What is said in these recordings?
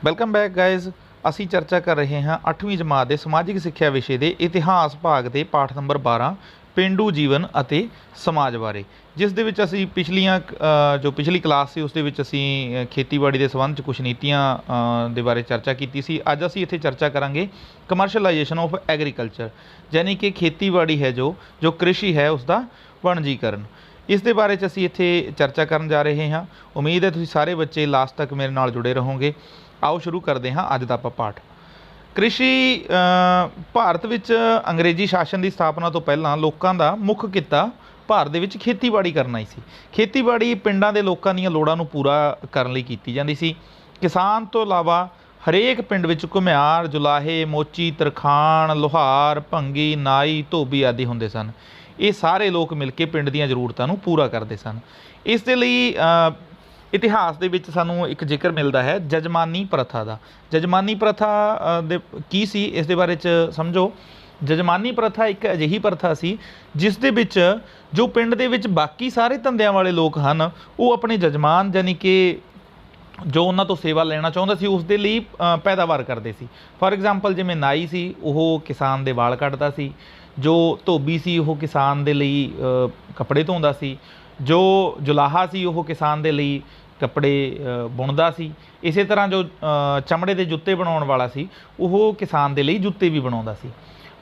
Welcome back guys. ਅਸੀਂ ਚਰਚਾ ਕਰ ਰਹੇ ਹਾਂ 8ਵੀਂ ਜਮਾਤ ਦੇ ਸਮਾਜਿਕ ਸਿੱਖਿਆ ਵਿਸ਼ੇ ਦੇ ਇਤਿਹਾਸ ਭਾਗ ਦੇ ਪਾਠ ਨੰਬਰ 12 ਪੇਂਡੂ ਜੀਵਨ ਅਤੇ ਸਮਾਜ ਬਾਰੇ, ਜਿਸ ਦੇ ਵਿੱਚ ਅਸੀਂ ਪਿਛਲੀ ਕਲਾਸ ਸੀ ਉਸ ਦੇ ਵਿੱਚ ਅਸੀਂ ਖੇਤੀਬਾੜੀ ਦੇ ਸੰਬੰਧ 'ਚ ਕੁਛ ਨੀਤੀਆਂ ਦੇ ਬਾਰੇ ਚਰਚਾ ਕੀਤੀ ਸੀ। ਅੱਜ ਅਸੀਂ ਇੱਥੇ ਚਰਚਾ ਕਰਾਂਗੇ ਕਮਰਸ਼ਲਾਈਜੇਸ਼ਨ ਆਫ ਐਗਰੀਕਲਚਰ, ਯਾਨੀ ਕਿ ਖੇਤੀਬਾੜੀ ਹੈ ਜੋ ਕ੍ਰਿਸ਼ੀ ਹੈ ਉਸ ਦਾ ਵਣਜੀਕਰਨ। ਇਸ ਦੇ ਬਾਰੇ 'ਚ ਅਸੀਂ ਇੱਥੇ ਚਰਚਾ ਕਰਨ ਜਾ ਰਹੇ ਹਾਂ। ਉਮੀਦ ਹੈ ਤੁਸੀਂ ਸਾਰੇ ਬੱਚੇ ਲਾਸਟ ਤੱਕ ਮੇਰੇ ਨਾਲ ਜੁੜੇ ਰਹੋਗੇ। ਆਓ ਸ਼ੁਰੂ ਕਰਦੇ ਹਾਂ ਅੱਜ ਦਾ ਆਪਾਂ ਪਾਠ। ਕ੍ਰਿਸ਼ੀ ਭਾਰਤ ਵਿੱਚ ਅੰਗਰੇਜ਼ੀ ਸ਼ਾਸਨ ਦੀ ਸਥਾਪਨਾ ਤੋਂ ਪਹਿਲਾਂ ਲੋਕਾਂ ਦਾ ਮੁੱਖ ਕਿੱਤਾ ਭਾਰਤ ਦੇ ਵਿੱਚ ਖੇਤੀਬਾੜੀ ਕਰਨਾ ਹੀ ਸੀ। ਖੇਤੀਬਾੜੀ ਪਿੰਡਾਂ ਦੇ ਲੋਕਾਂ ਦੀਆਂ ਲੋੜਾਂ ਨੂੰ ਪੂਰਾ ਕਰਨ ਲਈ ਕੀਤੀ ਜਾਂਦੀ ਸੀ। ਕਿਸਾਨ ਤੋਂ ਇਲਾਵਾ ਹਰੇਕ ਪਿੰਡ ਵਿੱਚ ਘੁਮਿਆਰ, ਜੁਲਾਹੇ, ਮੋਚੀ, ਤਰਖਾਣ, ਲੁਹਾਰ, ਭੰਗੀ, ਨਾਈ, ਧੋਬੀ ਆਦਿ ਹੁੰਦੇ ਸਨ। ਇਹ ਸਾਰੇ ਲੋਕ ਮਿਲ ਕੇ ਪਿੰਡ ਦੀਆਂ ਜ਼ਰੂਰਤਾਂ ਨੂੰ ਪੂਰਾ ਕਰਦੇ ਸਨ। ਇਸ ਦੇ ਲਈ ਇਤਿਹਾਸ ਦੇ ਵਿੱਚ ਸਾਨੂੰ ਇੱਕ ਜ਼ਿਕਰ ਮਿਲਦਾ ਹੈ ਜਜਮਾਨੀ ਪ੍ਰਥਾ ਦਾ। ਜਜਮਾਨੀ ਪ੍ਰਥਾ ਦੇ ਕੀ ਸੀ ਇਸ ਦੇ ਬਾਰੇ 'ਚ ਸਮਝੋ। ਜਜਮਾਨੀ ਪ੍ਰਥਾ ਇੱਕ ਅਜਿਹੀ ਪ੍ਰਥਾ ਸੀ ਜਿਸ ਦੇ ਵਿੱਚ ਜੋ ਪਿੰਡ ਦੇ ਵਿੱਚ ਬਾਕੀ ਸਾਰੇ ਧੰਦਿਆਂ ਵਾਲੇ ਲੋਕ ਹਨ ਉਹ ਆਪਣੇ ਜਜਮਾਨ ਯਾਨੀ ਕਿ ਜੋ ਉਹਨਾਂ ਤੋਂ ਸੇਵਾ ਲੈਣਾ ਚਾਹੁੰਦਾ ਸੀ ਉਸ ਦੇ ਲਈ ਪੈਦਾਵਾਰ ਕਰਦੇ ਸੀ। ਫੋਰ ਐਗਜ਼ਾਮਪਲ ਜਿਵੇਂ ਨਾਈ ਸੀ ਉਹ ਕਿਸਾਨ ਦੇ ਵਾਲ ਕੱਟਦਾ ਸੀ, ਜੋ ਧੋਬੀ ਸੀ ਉਹ ਕਿਸਾਨ ਦੇ ਲਈ ਕੱਪੜੇ ਧੋਂਦਾ ਸੀ, ਜੋ ਜੁਲਾਹਾ ਸੀ ਉਹ ਕਿਸਾਨ ਦੇ ਲਈ ਕੱਪੜੇ ਬੁਣਦਾ ਸੀ। ਇਸੇ ਤਰ੍ਹਾਂ ਜੋ ਚਮੜੇ ਦੇ ਜੁੱਤੇ ਬਣਾਉਣ ਵਾਲਾ ਸੀ ਉਹ ਕਿਸਾਨ ਦੇ ਲਈ ਜੁੱਤੇ ਵੀ ਬਣਾਉਂਦਾ ਸੀ।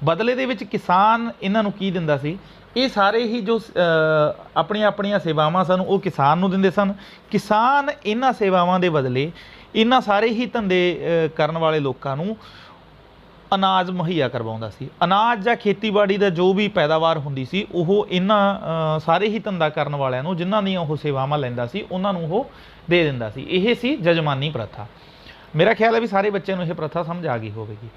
ਬਦਲੇ ਦੇ ਵਿੱਚ ਕਿਸਾਨ ਇਹਨਾਂ ਨੂੰ ਕੀ ਦਿੰਦਾ ਸੀ? ਇਹ ਸਾਰੇ ਹੀ ਜੋ ਆਪਣੀਆਂ ਸੇਵਾਵਾਂ ਸਨ ਉਹ ਕਿਸਾਨ ਨੂੰ ਦਿੰਦੇ ਸਨ। ਕਿਸਾਨ ਇਹਨਾਂ ਸੇਵਾਵਾਂ ਦੇ ਬਦਲੇ ਇਹਨਾਂ ਸਾਰੇ ਹੀ ਧੰਦੇ ਕਰਨ ਵਾਲੇ ਲੋਕਾਂ ਨੂੰ ਅਨਾਜ ਮੁਹੱਈਆ ਕਰਵਾਉਂਦਾ ਸੀ। ਅਨਾਜ ਜਾਂ ਖੇਤੀਬਾੜੀ ਦਾ ਜੋ ਵੀ ਪੈਦਾਵਾਰ ਹੁੰਦੀ ਸੀ ਉਹ ਇਹਨਾਂ ਸਾਰੇ ਹੀ ਧੰਦਾ ਕਰਨ ਵਾਲਿਆਂ ਨੂੰ, ਜਿਨ੍ਹਾਂ ਦੀਆਂ ਉਹ ਸੇਵਾਵਾਂ ਲੈਂਦਾ ਸੀ, ਉਹਨਾਂ ਨੂੰ ਉਹ ਦੇ ਦਿੰਦਾ ਸੀ। ਇਹ ਸੀ ਜਜਮਾਨੀ ਪ੍ਰਥਾ। ਮੇਰਾ ਖਿਆਲ ਹੈ ਵੀ ਸਾਰੇ ਬੱਚਿਆਂ ਨੂੰ ਇਹ ਪ੍ਰਥਾ ਸਮਝ ਆ ਗਈ ਹੋਵੇਗੀ।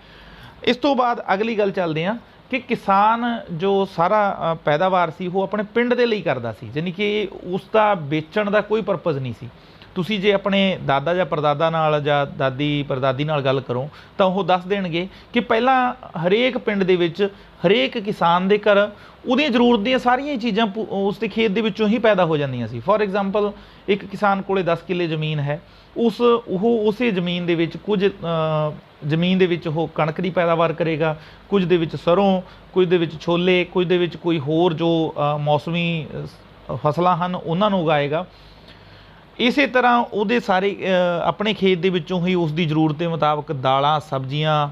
ਇਸ ਤੋਂ ਬਾਅਦ ਅਗਲੀ ਗੱਲ ਚੱਲਦੇ ਹਾਂ ਕਿ ਕਿਸਾਨ ਜੋ ਸਾਰਾ ਪੈਦਾਵਾਰ ਸੀ ਉਹ ਆਪਣੇ ਪਿੰਡ ਦੇ ਲਈ ਕਰਦਾ ਸੀ, ਯਾਨੀ ਕਿ ਉਸ ਦਾ ਵੇਚਣ ਦਾ ਕੋਈ ਪਰਪਸ ਨਹੀਂ ਸੀ। ਤੁਸੀਂ ਜੇ ਆਪਣੇ ਦਾਦਾ ਜਾਂ ਪਰਦਾਦਾ ਨਾਲ ਜਾਂ ਦਾਦੀ ਪਰਦਾਦੀ ਨਾਲ ਗੱਲ ਕਰੋ ਤਾਂ ਉਹ ਦੱਸ ਦੇਣਗੇ ਕਿ ਪਹਿਲਾਂ ਹਰੇਕ ਪਿੰਡ ਦੇ ਵਿੱਚ ਹਰੇਕ ਕਿਸਾਨ ਦੇ ਘਰ ਉਹਦੀਆਂ ਜ਼ਰੂਰਤ ਦੀਆਂ ਸਾਰੀਆਂ ਚੀਜ਼ਾਂ ਉਸ ਦੇ ਖੇਤ ਦੇ ਵਿੱਚੋਂ ਹੀ ਪੈਦਾ ਹੋ ਜਾਂਦੀਆਂ ਸੀ। ਫੋਰ ਐਗਜ਼ਾਮਪਲ ਇੱਕ ਕਿਸਾਨ ਕੋਲੇ 10 ਕਿੱਲੇ ਜ਼ਮੀਨ ਹੈ, ਉਸੇ ਜ਼ਮੀਨ ਦੇ ਵਿੱਚ ਜ਼ਮੀਨ ਦੇ ਵਿੱਚ ਉਹ ਕਣਕ ਦੀ ਪੈਦਾਵਾਰ ਕਰੇਗਾ, ਕੁਝ ਦੇ ਵਿੱਚ ਸਰੋਂ, ਕੁਝ ਦੇ ਵਿੱਚ ਛੋਲੇ, ਕੁਝ ਦੇ ਵਿੱਚ ਕੋਈ ਹੋਰ ਜੋ ਮੌਸਮੀ ਫਸਲਾਂ ਹਨ ਉਹਨਾਂ ਨੂੰ ਉਗਾਏਗਾ। ਇਸੇ ਤਰ੍ਹਾਂ ਉਹਦੇ ਸਾਰੇ ਆਪਣੇ ਖੇਤ ਦੇ ਵਿੱਚੋਂ ਹੀ ਉਸ ਦੀ ਜ਼ਰੂਰਤ ਦੇ ਮੁਤਾਬਕ ਦਾਲਾਂ, ਸਬਜ਼ੀਆਂ,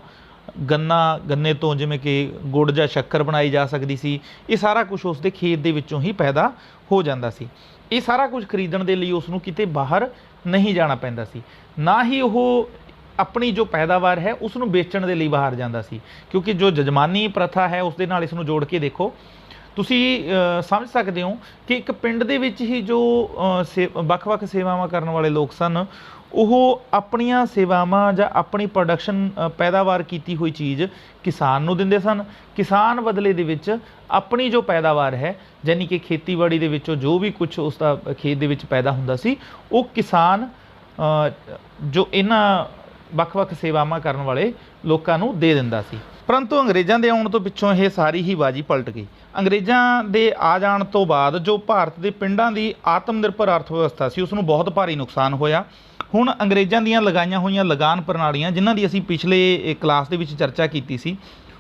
ਗੰਨੇ ਤੋਂ ਜਿਵੇਂ ਕਿ ਗੁੜ ਜਾਂ ਸ਼ੱਕਰ ਬਣਾਈ ਜਾ ਸਕਦੀ ਸੀ। ਇਹ ਸਾਰਾ ਕੁਝ ਉਸ ਦੇ ਖੇਤ ਦੇ ਵਿੱਚੋਂ ਹੀ ਪੈਦਾ ਹੋ ਜਾਂਦਾ ਸੀ। ਇਹ ਸਾਰਾ ਕੁਝ ਖਰੀਦਣ ਦੇ ਲਈ ਉਸ ਨੂੰ ਕਿਤੇ ਬਾਹਰ ਨਹੀਂ ਜਾਣਾ ਪੈਂਦਾ ਸੀ, ਨਾ ਹੀ ਉਹ ਆਪਣੀ ਜੋ ਪੈਦਾਵਾਰ ਹੈ ਉਸ ਨੂੰ ਵੇਚਣ ਦੇ ਲਈ ਬਾਹਰ ਜਾਂਦਾ ਸੀ। ਕਿਉਂਕਿ ਜੋ ਜਜਮਾਨੀ ਪ੍ਰਥਾ ਹੈ ਉਸ ਦੇ ਨਾਲ ਇਸ ਨੂੰ ਜੋੜ ਕੇ ਦੇਖੋ, ਤੁਸੀਂ ਸਮਝ ਸਕਦੇ ਹੋ ਕਿ ਇੱਕ ਪਿੰਡ ਦੇ ਵਿੱਚ ਹੀ ਜੋ ਵੱਖ-ਵੱਖ ਸੇਵਾਵਾਂ ਕਰਨ ਵਾਲੇ ਲੋਕ ਸਨ ਉਹ ਆਪਣੀਆਂ ਸੇਵਾਵਾਂ ਜਾਂ ਆਪਣੀ ਪ੍ਰੋਡਕਸ਼ਨ ਪੈਦਾਵਾਰ ਕੀਤੀ ਹੋਈ ਚੀਜ਼ ਕਿਸਾਨ ਨੂੰ ਦਿੰਦੇ ਸਨ। ਕਿਸਾਨ ਬਦਲੇ ਦੇ ਵਿੱਚ ਆਪਣੀ ਜੋ ਪੈਦਾਵਾਰ ਹੈ ਯਾਨੀ ਕਿ ਖੇਤੀਬਾੜੀ ਦੇ ਵਿੱਚੋਂ ਜੋ ਵੀ ਕੁਝ ਉਸ ਦਾ ਖੇਤ ਦੇ ਵਿੱਚ ਪੈਦਾ ਹੁੰਦਾ ਸੀ ਉਹ ਕਿਸਾਨ ਜੋ ਇਹਨਾਂ ਵੱਖ-ਵੱਖ ਸੇਵਾਵਾਂ ਕਰਨ ਵਾਲੇ ਲੋਕਾਂ ਨੂੰ ਦੇ ਦਿੰਦਾ ਸੀ। ਪਰੰਤੂ ਅੰਗਰੇਜ਼ਾਂ ਦੇ ਆਉਣ ਤੋਂ ਪਿੱਛੋਂ ਇਹ ਸਾਰੀ ਹੀ ਬਾਜੀ ਪਲਟ ਗਈ। ਅੰਗਰੇਜ਼ਾਂ ਦੇ ਆ ਜਾਣ ਤੋਂ ਬਾਅਦ ਜੋ ਭਾਰਤ ਦੇ ਪਿੰਡਾਂ ਦੀ ਆਤਮ ਨਿਰਭਰ ਅਰਥ ਵਿਵਸਥਾ ਸੀ ਉਸ ਨੂੰ ਬਹੁਤ ਭਾਰੀ ਨੁਕਸਾਨ ਹੋਇਆ। ਹੁਣ ਅੰਗਰੇਜ਼ਾਂ ਦੀਆਂ ਲਗਾਈਆਂ ਹੋਈਆਂ ਲਗਾਨ ਪ੍ਰਣਾਲੀਆਂ, ਜਿਨ੍ਹਾਂ ਦੀ ਅਸੀਂ ਪਿਛਲੇ ਕਲਾਸ ਦੇ ਵਿੱਚ ਚਰਚਾ ਕੀਤੀ ਸੀ,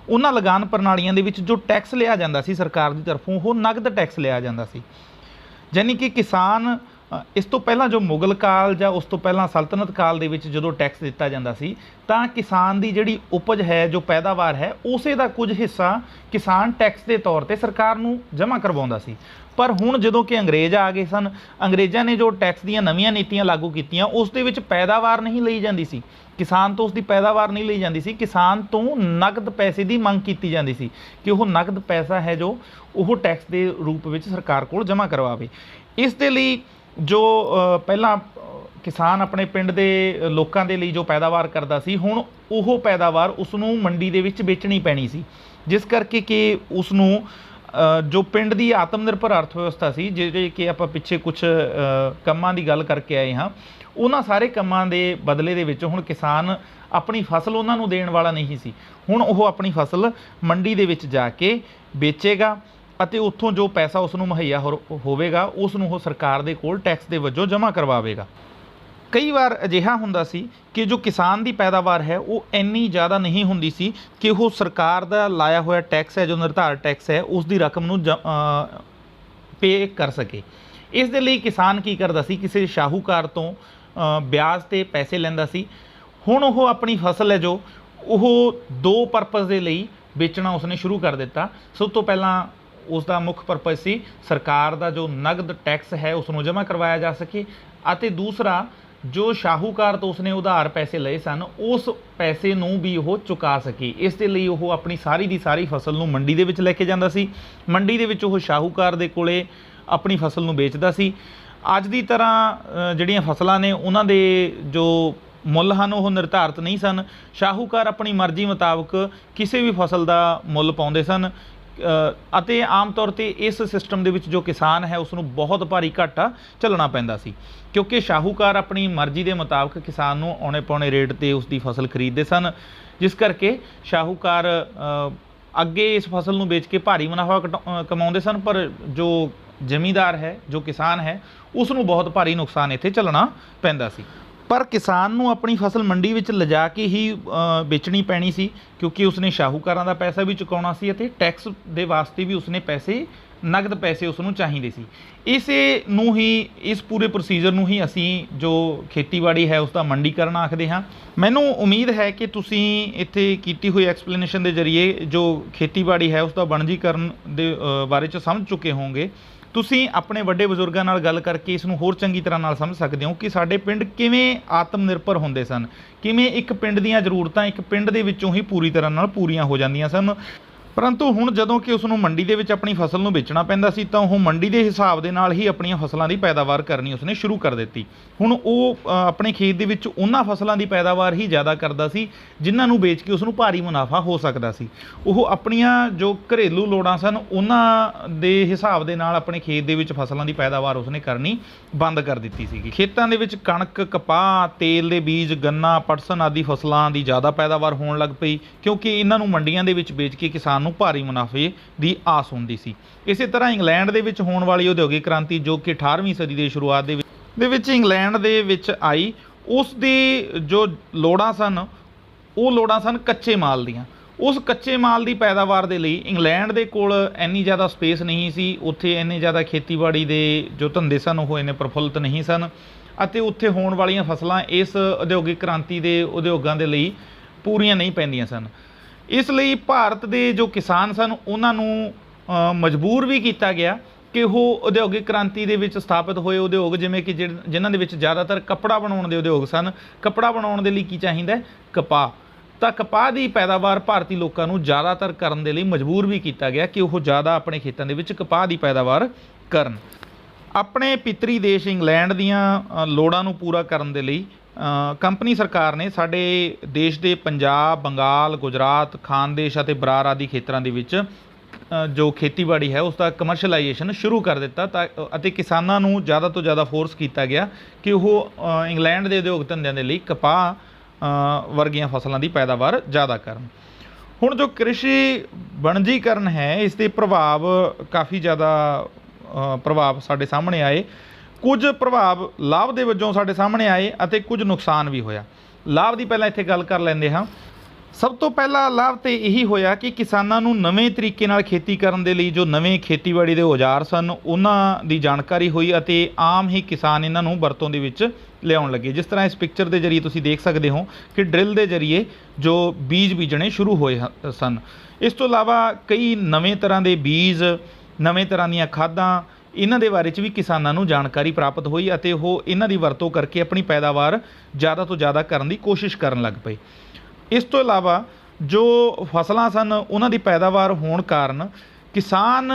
ਉਹਨਾਂ ਲਗਾਨ ਪ੍ਰਣਾਲੀਆਂ ਦੇ ਵਿੱਚ ਜੋ ਟੈਕਸ ਲਿਆ ਜਾਂਦਾ ਸੀ ਸਰਕਾਰ ਦੀ ਤਰਫੋਂ ਉਹ ਨਗਦ ਟੈਕਸ ਲਿਆ ਜਾਂਦਾ ਸੀ। ਯਾਨੀ ਕਿ ਕਿਸਾਨ ਇਸ ਤੋਂ ਪਹਿਲਾਂ ਜੋ ਮੁਗਲ ਕਾਲ ਜਾਂ ਉਸ ਤੋਂ ਪਹਿਲਾਂ ਸਲਤਨਤ ਕਾਲ ਦੇ ਵਿੱਚ ਜਦੋਂ ਟੈਕਸ ਦਿੱਤਾ ਜਾਂਦਾ ਸੀ ਤਾਂ ਕਿਸਾਨ ਦੀ ਜਿਹੜੀ ਉਪਜ ਹੈ, ਜੋ ਪੈਦਾਵਾਰ ਹੈ, ਉਸੇ ਦਾ ਕੁਝ ਹਿੱਸਾ ਕਿਸਾਨ ਟੈਕਸ ਦੇ ਤੌਰ ਤੇ ਸਰਕਾਰ ਨੂੰ ਜਮ੍ਹਾਂ ਕਰਵਾਉਂਦਾ ਸੀ। ਪਰ ਹੁਣ ਜਦੋਂ ਕਿ ਅੰਗਰੇਜ਼ ਆ ਗਏ ਸਨ, ਅੰਗਰੇਜ਼ਾਂ ਨੇ ਜੋ ਟੈਕਸ ਦੀਆਂ ਨਵੀਆਂ ਨੀਤੀਆਂ ਲਾਗੂ ਕੀਤੀਆਂ ਉਸ ਦੇ ਵਿੱਚ ਪੈਦਾਵਾਰ ਨਹੀਂ ਲਈ ਜਾਂਦੀ ਸੀ, ਕਿਸਾਨ ਤੋਂ ਉਸ ਦੀ ਪੈਦਾਵਾਰ ਨਹੀਂ ਲਈ ਜਾਂਦੀ ਸੀ, ਕਿਸਾਨ ਤੋਂ ਨਗਦ ਪੈਸੇ ਦੀ ਮੰਗ ਕੀਤੀ ਜਾਂਦੀ ਸੀ ਕਿ ਉਹ ਨਗਦ ਪੈਸਾ ਹੈ ਜੋ ਉਹ ਟੈਕਸ ਦੇ ਰੂਪ ਵਿੱਚ ਸਰਕਾਰ ਕੋਲ ਜਮ੍ਹਾਂ ਕਰਵਾਵੇ। ਇਸ ਦੇ ਲਈ ਜੋ ਪਹਿਲਾਂ ਕਿਸਾਨ ਆਪਣੇ ਪਿੰਡ ਦੇ ਲੋਕਾਂ ਦੇ ਲਈ ਜੋ ਪੈਦਾਵਾਰ ਕਰਦਾ ਸੀ, ਹੁਣ ਉਹ ਪੈਦਾਵਾਰ ਉਸ ਨੂੰ ਮੰਡੀ ਦੇ ਵਿੱਚ ਵੇਚਣੀ ਪੈਣੀ ਸੀ, ਜਿਸ ਕਰਕੇ ਕਿ ਉਸ ਨੂੰ ਜੋ ਪਿੰਡ ਦੀ ਆਤਮ ਨਿਰਭਰ ਅਰਥ ਵਿਵਸਥਾ ਸੀ, ਜਿਹੜੇ ਕਿ ਆਪਾਂ ਪਿੱਛੇ ਕੁਝ ਕੰਮਾਂ ਦੀ ਗੱਲ ਕਰਕੇ ਆਏ ਹਾਂ, ਉਹਨਾਂ ਸਾਰੇ ਕੰਮਾਂ ਦੇ ਬਦਲੇ ਦੇ ਵਿੱਚ ਹੁਣ ਕਿਸਾਨ ਆਪਣੀ ਫਸਲ ਉਹਨਾਂ ਨੂੰ ਦੇਣ ਵਾਲਾ ਨਹੀਂ ਸੀ। ਹੁਣ ਉਹ ਆਪਣੀ ਫਸਲ ਮੰਡੀ ਦੇ ਵਿੱਚ ਜਾ ਕੇ ਵੇਚੇਗਾ ਅਤੇ ਉੱਥੋਂ ਜੋ ਪੈਸਾ ਉਸ ਨੂੰ ਮੁਹੱਈਆ ਹੋਵੇਗਾ ਉਸ ਨੂੰ ਉਹ ਸਰਕਾਰ ਦੇ ਕੋਲ ਟੈਕਸ ਦੇ ਵਜੋਂ ਜਮ੍ਹਾਂ ਕਰਵਾਵੇਗਾ। ਕਈ ਵਾਰ ਅਜਿਹਾ ਹੁੰਦਾ ਸੀ ਕਿ ਜੋ ਕਿਸਾਨ ਦੀ ਪੈਦਾਵਾਰ ਹੈ ਉਹ ਇੰਨੀ ਜ਼ਿਆਦਾ ਨਹੀਂ ਹੁੰਦੀ ਸੀ ਕਿ ਉਹ ਸਰਕਾਰ ਦਾ ਲਾਇਆ ਹੋਇਆ ਟੈਕਸ ਹੈ, ਜੋ ਨਿਰਧਾਰਿਤ ਟੈਕਸ ਹੈ, ਉਸ ਦੀ ਰਕਮ ਨੂੰ ਪੇ ਕਰ ਸਕੇ। ਇਸ ਦੇ ਲਈ ਕਿਸਾਨ ਕੀ ਕਰਦਾ ਸੀ, ਕਿਸੇ ਸ਼ਾਹੂਕਾਰ ਤੋਂ ਵਿਆਜ 'ਤੇ ਪੈਸੇ ਲੈਂਦਾ ਸੀ। ਹੁਣ ਉਹ ਆਪਣੀ ਫਸਲ ਹੈ ਜੋ ਉਹ ਦੋ ਪਰਪਸ ਦੇ ਲਈ ਵੇਚਣਾ ਉਸਨੇ ਸ਼ੁਰੂ ਕਰ ਦਿੱਤਾ। ਸਭ ਤੋਂ ਪਹਿਲਾਂ ਉਸ ਦਾ ਮੁੱਖ ਪਰਪਸ ਸੀ ਸਰਕਾਰ ਦਾ ਜੋ ਨਗਦ ਟੈਕਸ ਹੈ ਉਸ ਨੂੰ ਜਮ੍ਹਾਂ ਕਰਵਾਇਆ ਜਾ ਸਕੇ, ਅਤੇ ਦੂਸਰਾ ਜੋ ਸ਼ਾਹੂਕਾਰ ਤੋਂ ਉਸਨੇ ਉਧਾਰ ਪੈਸੇ ਲਏ ਸਨ ਉਸ ਪੈਸੇ ਨੂੰ ਵੀ ਉਹ ਚੁਕਾ ਸਕੇ। ਇਸ ਦੇ ਲਈ ਉਹ ਆਪਣੀ ਸਾਰੀ ਦੀ ਸਾਰੀ ਫਸਲ ਨੂੰ ਮੰਡੀ ਦੇ ਵਿੱਚ ਲੈ ਕੇ ਜਾਂਦਾ ਸੀ। ਮੰਡੀ ਦੇ ਵਿੱਚ ਉਹ ਸ਼ਾਹੂਕਾਰ ਦੇ ਕੋਲੇ ਆਪਣੀ ਫਸਲ ਨੂੰ ਵੇਚਦਾ ਸੀ। ਅੱਜ ਦੀ ਤਰ੍ਹਾਂ ਜਿਹੜੀਆਂ ਫਸਲਾਂ ਨੇ ਉਹਨਾਂ ਦੇ ਜੋ ਮੁੱਲ ਹਨ ਉਹ ਨਿਰਧਾਰਿਤ ਨਹੀਂ ਸਨ। ਸ਼ਾਹੂਕਾਰ ਆਪਣੀ ਮਰਜ਼ੀ ਮੁਤਾਬਕ ਕਿਸੇ ਵੀ ਫਸਲ ਦਾ ਮੁੱਲ ਪਾਉਂਦੇ ਸਨ, ਅਤੇ ਆਮ ਤੌਰ 'ਤੇ ਇਸ ਸਿਸਟਮ ਦੇ ਵਿੱਚ ਜੋ ਕਿਸਾਨ ਹੈ ਉਸ ਨੂੰ ਬਹੁਤ ਭਾਰੀ ਘਾਟਾ ਝੱਲਣਾ ਪੈਂਦਾ ਸੀ, ਕਿਉਂਕਿ ਸ਼ਾਹੂਕਾਰ ਆਪਣੀ ਮਰਜ਼ੀ ਦੇ ਮੁਤਾਬਕ ਕਿਸਾਨ ਨੂੰ ਔਣੇ ਪੌਣੇ ਰੇਟ 'ਤੇ ਉਸ ਦੀ ਫਸਲ ਖਰੀਦਦੇ ਸਨ, ਜਿਸ ਕਰਕੇ ਸ਼ਾਹੂਕਾਰ ਅੱਗੇ ਇਸ ਫਸਲ ਨੂੰ ਵੇਚ ਕੇ ਭਾਰੀ ਮੁਨਾਫਾ ਕਮਾਉਂਦੇ ਸਨ, ਪਰ ਜੋ ਜ਼ਮੀਂਦਾਰ ਹੈ, ਜੋ ਕਿਸਾਨ ਹੈ, ਉਸ ਨੂੰ ਬਹੁਤ ਭਾਰੀ ਨੁਕਸਾਨ ਇੱਥੇ ਝੱਲਣਾ ਪੈਂਦਾ ਸੀ। ਪਰ ਕਿਸਾਨ ਨੂੰ ਆਪਣੀ ਫਸਲ ਮੰਡੀ ਵਿੱਚ ਲਿਜਾ ਕੇ ਹੀ ਵੇਚਣੀ ਪੈਣੀ ਸੀ, ਕਿਉਂਕਿ ਉਸਨੇ ਸ਼ਾਹੂਕਾਰਾਂ ਦਾ ਪੈਸਾ ਵੀ ਚੁਕਾਉਣਾ ਸੀ ਅਤੇ ਟੈਕਸ ਦੇ ਵਾਸਤੇ ਵੀ ਉਸਨੇ ਪੈਸੇ, ਨਗਦ ਪੈਸੇ ਉਸ ਨੂੰ ਚਾਹੀਦੇ ਸੀ। ਇਸੇ ਨੂੰ ਹੀ, ਇਸ ਪੂਰੇ ਪ੍ਰੋਸੀਜਰ ਨੂੰ ਹੀ ਅਸੀਂ ਜੋ ਖੇਤੀਬਾੜੀ ਹੈ ਉਸ ਦਾ ਮੰਡੀਕਰਨ ਆਖਦੇ ਹਾਂ। ਮੈਨੂੰ ਉਮੀਦ ਹੈ ਕਿ ਤੁਸੀਂ ਇੱਥੇ ਕੀਤੀ ਹੋਈ ਐਕਸਪਲੇਨੇਸ਼ਨ ਦੇ ਜ਼ਰੀਏ ਜੋ ਖੇਤੀਬਾੜੀ ਹੈ ਉਸ ਦਾ ਵਣਜੀਕਰਨ ਦੇ ਬਾਰੇ 'ਚ ਸਮਝ ਚੁੱਕੇ ਹੋਵੋਗੇ। ਤੁਸੀਂ ਆਪਣੇ ਵੱਡੇ ਬਜ਼ੁਰਗਾਂ ਨਾਲ ਗੱਲ ਕਰਕੇ ਇਸ ਨੂੰ ਹੋਰ ਚੰਗੀ ਤਰ੍ਹਾਂ ਨਾਲ ਸਮਝ ਸਕਦੇ ਹੋ ਕਿ ਸਾਡੇ ਪਿੰਡ ਕਿਵੇਂ ਆਤਮ ਨਿਰਭਰ ਹੁੰਦੇ ਸਨ, ਕਿਵੇਂ ਇੱਕ ਪਿੰਡ ਦੀਆਂ ਜ਼ਰੂਰਤਾਂ ਇੱਕ ਪਿੰਡ ਦੇ ਵਿੱਚੋਂ ਹੀ ਪੂਰੀ ਤਰ੍ਹਾਂ ਨਾਲ ਪੂਰੀਆਂ ਹੋ ਜਾਂਦੀਆਂ ਸਨ। ਪਰੰਤੂ ਹੁਣ ਜਦੋਂ ਕਿ ਉਸ ਨੂੰ ਮੰਡੀ ਦੇ ਵਿੱਚ ਆਪਣੀ ਫਸਲ ਨੂੰ ਵੇਚਣਾ ਪੈਂਦਾ ਸੀ ਤਾਂ ਉਹ ਮੰਡੀ ਦੇ ਹਿਸਾਬ ਦੇ ਨਾਲ ਹੀ ਆਪਣੀਆਂ ਫਸਲਾਂ ਦੀ ਪੈਦਾਵਾਰ ਕਰਨੀ ਉਸਨੇ ਸ਼ੁਰੂ ਕਰ ਦਿੱਤੀ। ਹੁਣ ਉਹ ਆਪਣੇ ਖੇਤ ਦੇ ਵਿੱਚ ਉਹਨਾਂ ਫਸਲਾਂ ਦੀ ਪੈਦਾਵਾਰ ਹੀ ਜ਼ਿਆਦਾ ਕਰਦਾ ਸੀ ਜਿਨ੍ਹਾਂ ਨੂੰ ਵੇਚ ਕੇ ਉਸ ਨੂੰ ਭਾਰੀ ਮੁਨਾਫਾ ਹੋ ਸਕਦਾ ਸੀ। ਉਹ ਆਪਣੀਆਂ ਜੋ ਘਰੇਲੂ ਲੋੜਾਂ ਸਨ ਉਹਨਾਂ ਦੇ ਹਿਸਾਬ ਦੇ ਨਾਲ ਆਪਣੇ ਖੇਤ ਦੇ ਵਿੱਚ ਫਸਲਾਂ ਦੀ ਪੈਦਾਵਾਰ ਉਸਨੇ ਕਰਨੀ ਬੰਦ ਕਰ ਦਿੱਤੀ ਸੀਗੀ। ਖੇਤਾਂ ਦੇ ਵਿੱਚ ਕਣਕ, ਕਪਾਹ, ਤੇਲ ਦੇ ਬੀਜ, ਗੰਨਾ, ਪਟਸਨ ਆਦਿ ਫਸਲਾਂ ਦੀ ਜ਼ਿਆਦਾ ਪੈਦਾਵਾਰ ਹੋਣ ਲੱਗ ਪਈ, ਕਿਉਂਕਿ ਇਹਨਾਂ ਨੂੰ ਮੰਡੀਆਂ ਦੇ ਵਿੱਚ ਵੇਚ ਕੇ ਕਿਸਾਨ ਨੂੰ ਭਾਰੀ ਮੁਨਾਫੇ ਦੀ ਆਸ ਹੁੰਦੀ ਸੀ। ਇਸੇ ਤਰ੍ਹਾਂ ਇੰਗਲੈਂਡ ਦੇ ਵਿੱਚ ਹੋਣ ਵਾਲੀ ਉਦਯੋਗਿਕ ਕ੍ਰਾਂਤੀ ਜੋ ਕਿ 18ਵੀਂ ਸਦੀ ਦੇ ਸ਼ੁਰੂਆਤ ਦੇ ਵਿੱਚ ਇੰਗਲੈਂਡ ਦੇ ਵਿੱਚ ਆਈ, ਉਸ ਦੀ ਜੋ ਲੋੜਾਂ ਸਨ ਉਹ ਲੋੜਾਂ ਸਨ ਕੱਚੇ ਮਾਲ ਦੀਆਂ। ਉਸ ਕੱਚੇ ਮਾਲ ਦੀ ਪੈਦਾਵਾਰ ਦੇ ਲਈ ਇੰਗਲੈਂਡ ਦੇ ਕੋਲ ਇੰਨੀ ਜ਼ਿਆਦਾ ਸਪੇਸ ਨਹੀਂ ਸੀ, ਉੱਥੇ ਇੰਨੇ ਜ਼ਿਆਦਾ ਖੇਤੀਬਾੜੀ ਦੇ ਜੋ ਧੰਦੇ ਸਨ ਉਹ ਇੰਨੇ ਪ੍ਰਫੁੱਲਤ ਨਹੀਂ ਸਨ, ਅਤੇ ਉੱਥੇ ਹੋਣ ਵਾਲੀਆਂ ਫਸਲਾਂ ਇਸ ਉਦਯੋਗਿਕ ਕ੍ਰਾਂਤੀ ਦੇ ਉਦਯੋਗਾਂ ਦੇ ਲਈ ਪੂਰੀਆਂ ਨਹੀਂ ਪੈਂਦੀਆਂ ਸਨ। ਇਸ ਲਈ ਭਾਰਤ ਦੇ ਜੋ ਕਿਸਾਨ ਸਨ ਉਹਨਾਂ ਨੂੰ ਮਜਬੂਰ ਵੀ ਕੀਤਾ ਗਿਆ ਕਿ ਉਹ ਉਦਯੋਗਿਕ ਕ੍ਰਾਂਤੀ ਦੇ ਵਿੱਚ ਸਥਾਪਿਤ ਹੋਏ ਉਦਯੋਗ, ਜਿਵੇਂ ਕਿ ਜਿਨ੍ਹਾਂ ਦੇ ਵਿੱਚ ਜ਼ਿਆਦਾਤਰ ਕੱਪੜਾ ਬਣਾਉਣ ਦੇ ਉਦਯੋਗ ਸਨ। ਕੱਪੜਾ ਬਣਾਉਣ ਦੇ ਲਈ ਕੀ ਚਾਹੀਦਾ ਹੈ? ਕਪਾਹ। ਤਾਂ ਕਪਾਹ ਦੀ ਪੈਦਾਵਾਰ ਭਾਰਤੀ ਲੋਕਾਂ ਨੂੰ ਜ਼ਿਆਦਾਤਰ ਕਰਨ ਦੇ ਲਈ ਮਜਬੂਰ ਵੀ ਕੀਤਾ ਗਿਆ ਕਿ ਉਹ ਜ਼ਿਆਦਾ ਆਪਣੇ ਖੇਤਾਂ ਦੇ ਵਿੱਚ ਕਪਾਹ ਦੀ ਪੈਦਾਵਾਰ ਕਰਨ। ਆਪਣੇ ਪਿਤਰੀ ਦੇਸ਼ ਇੰਗਲੈਂਡ ਦੀਆਂ ਲੋੜਾਂ ਨੂੰ ਪੂਰਾ ਕਰਨ ਦੇ ਲਈ ਕੰਪਨੀ ਸਰਕਾਰ ਨੇ ਸਾਡੇ ਦੇਸ਼ ਦੇ ਪੰਜਾਬ, ਬੰਗਾਲ, ਗੁਜਰਾਤ, ਖਾਨਦੇਸ਼ ਅਤੇ ਬਰਾਰ ਆਦਿ ਖੇਤਰਾਂ ਦੇ ਵਿੱਚ ਜੋ ਖੇਤੀਬਾੜੀ ਹੈ ਉਸ ਦਾ ਕਮਰਸ਼ਲਾਈਜੇਸ਼ਨ ਸ਼ੁਰੂ ਕਰ ਦਿੱਤਾ, ਅਤੇ ਕਿਸਾਨਾਂ ਨੂੰ ਜ਼ਿਆਦਾ ਤੋਂ ਜ਼ਿਆਦਾ ਫੋਰਸ ਕੀਤਾ ਗਿਆ ਕਿ ਉਹ ਇੰਗਲੈਂਡ ਦੇ ਉਦਯੋਗ ਧੰਦਿਆਂ ਦੇ ਲਈ ਕਪਾਹ ਵਰਗੀਆਂ ਫਸਲਾਂ ਦੀ ਪੈਦਾਵਾਰ ਜ਼ਿਆਦਾ ਕਰਨ। ਹੁਣ ਜੋ ਕ੍ਰਿਸ਼ੀ ਵਣਜੀਕਰਨ ਹੈ ਇਸ ਦੇ ਪ੍ਰਭਾਵ ਕਾਫੀ ਜ਼ਿਆਦਾ ਪ੍ਰਭਾਵ ਸਾਡੇ ਸਾਹਮਣੇ ਆਏ। ਕੁਝ ਪ੍ਰਭਾਵ ਲਾਭ ਦੇ ਵਜੋਂ ਸਾਡੇ ਸਾਹਮਣੇ ਆਏ ਅਤੇ ਕੁਝ ਨੁਕਸਾਨ ਵੀ ਹੋਇਆ। ਲਾਭ ਦੀ ਪਹਿਲਾਂ ਇੱਥੇ ਗੱਲ ਕਰ ਲੈਂਦੇ ਹਾਂ। ਸਭ ਤੋਂ ਪਹਿਲਾ ਲਾਭ ਤਾਂ ਇਹੀ ਹੋਇਆ ਕਿ ਕਿਸਾਨਾਂ ਨੂੰ ਨਵੇਂ ਤਰੀਕੇ ਨਾਲ ਖੇਤੀ ਕਰਨ ਦੇ ਲਈ ਜੋ ਨਵੇਂ ਖੇਤੀਬਾੜੀ ਦੇ ਔਜ਼ਾਰ ਸਨ ਉਹਨਾਂ ਦੀ ਜਾਣਕਾਰੀ ਹੋਈ, ਅਤੇ ਆਮ ਹੀ ਕਿਸਾਨ ਇਹਨਾਂ ਨੂੰ ਵਰਤੋਂ ਦੇ ਵਿੱਚ ਲਿਆਉਣ ਲੱਗੇ। ਜਿਸ ਤਰ੍ਹਾਂ ਇਸ ਪਿਕਚਰ ਦੇ ਜ਼ਰੀਏ ਤੁਸੀਂ ਦੇਖ ਸਕਦੇ ਹੋ ਕਿ ਡਰਿਲ ਦੇ ਜ਼ਰੀਏ ਜੋ ਬੀਜ ਬੀਜਣੇ ਸ਼ੁਰੂ ਹੋਏ ਸਨ। ਇਸ ਤੋਂ ਇਲਾਵਾ ਕਈ ਨਵੇਂ ਤਰ੍ਹਾਂ ਦੇ ਬੀਜ, ਨਵੇਂ ਤਰ੍ਹਾਂ ਦੀਆਂ ਖਾਦਾਂ, ਇਹਨਾਂ ਦੇ ਬਾਰੇ 'ਚ ਵੀ ਕਿਸਾਨਾਂ ਨੂੰ ਜਾਣਕਾਰੀ ਪ੍ਰਾਪਤ ਹੋਈ, ਅਤੇ ਉਹ ਇਹਨਾਂ ਦੀ ਵਰਤੋਂ ਕਰਕੇ ਆਪਣੀ ਪੈਦਾਵਾਰ ਜ਼ਿਆਦਾ ਤੋਂ ਜ਼ਿਆਦਾ ਕਰਨ ਦੀ ਕੋਸ਼ਿਸ਼ ਕਰਨ ਲੱਗ ਪਏ। ਇਸ ਤੋਂ ਇਲਾਵਾ ਜੋ ਫਸਲਾਂ ਸਨ ਉਹਨਾਂ ਦੀ ਪੈਦਾਵਾਰ ਹੋਣ ਕਾਰਨ ਕਿਸਾਨ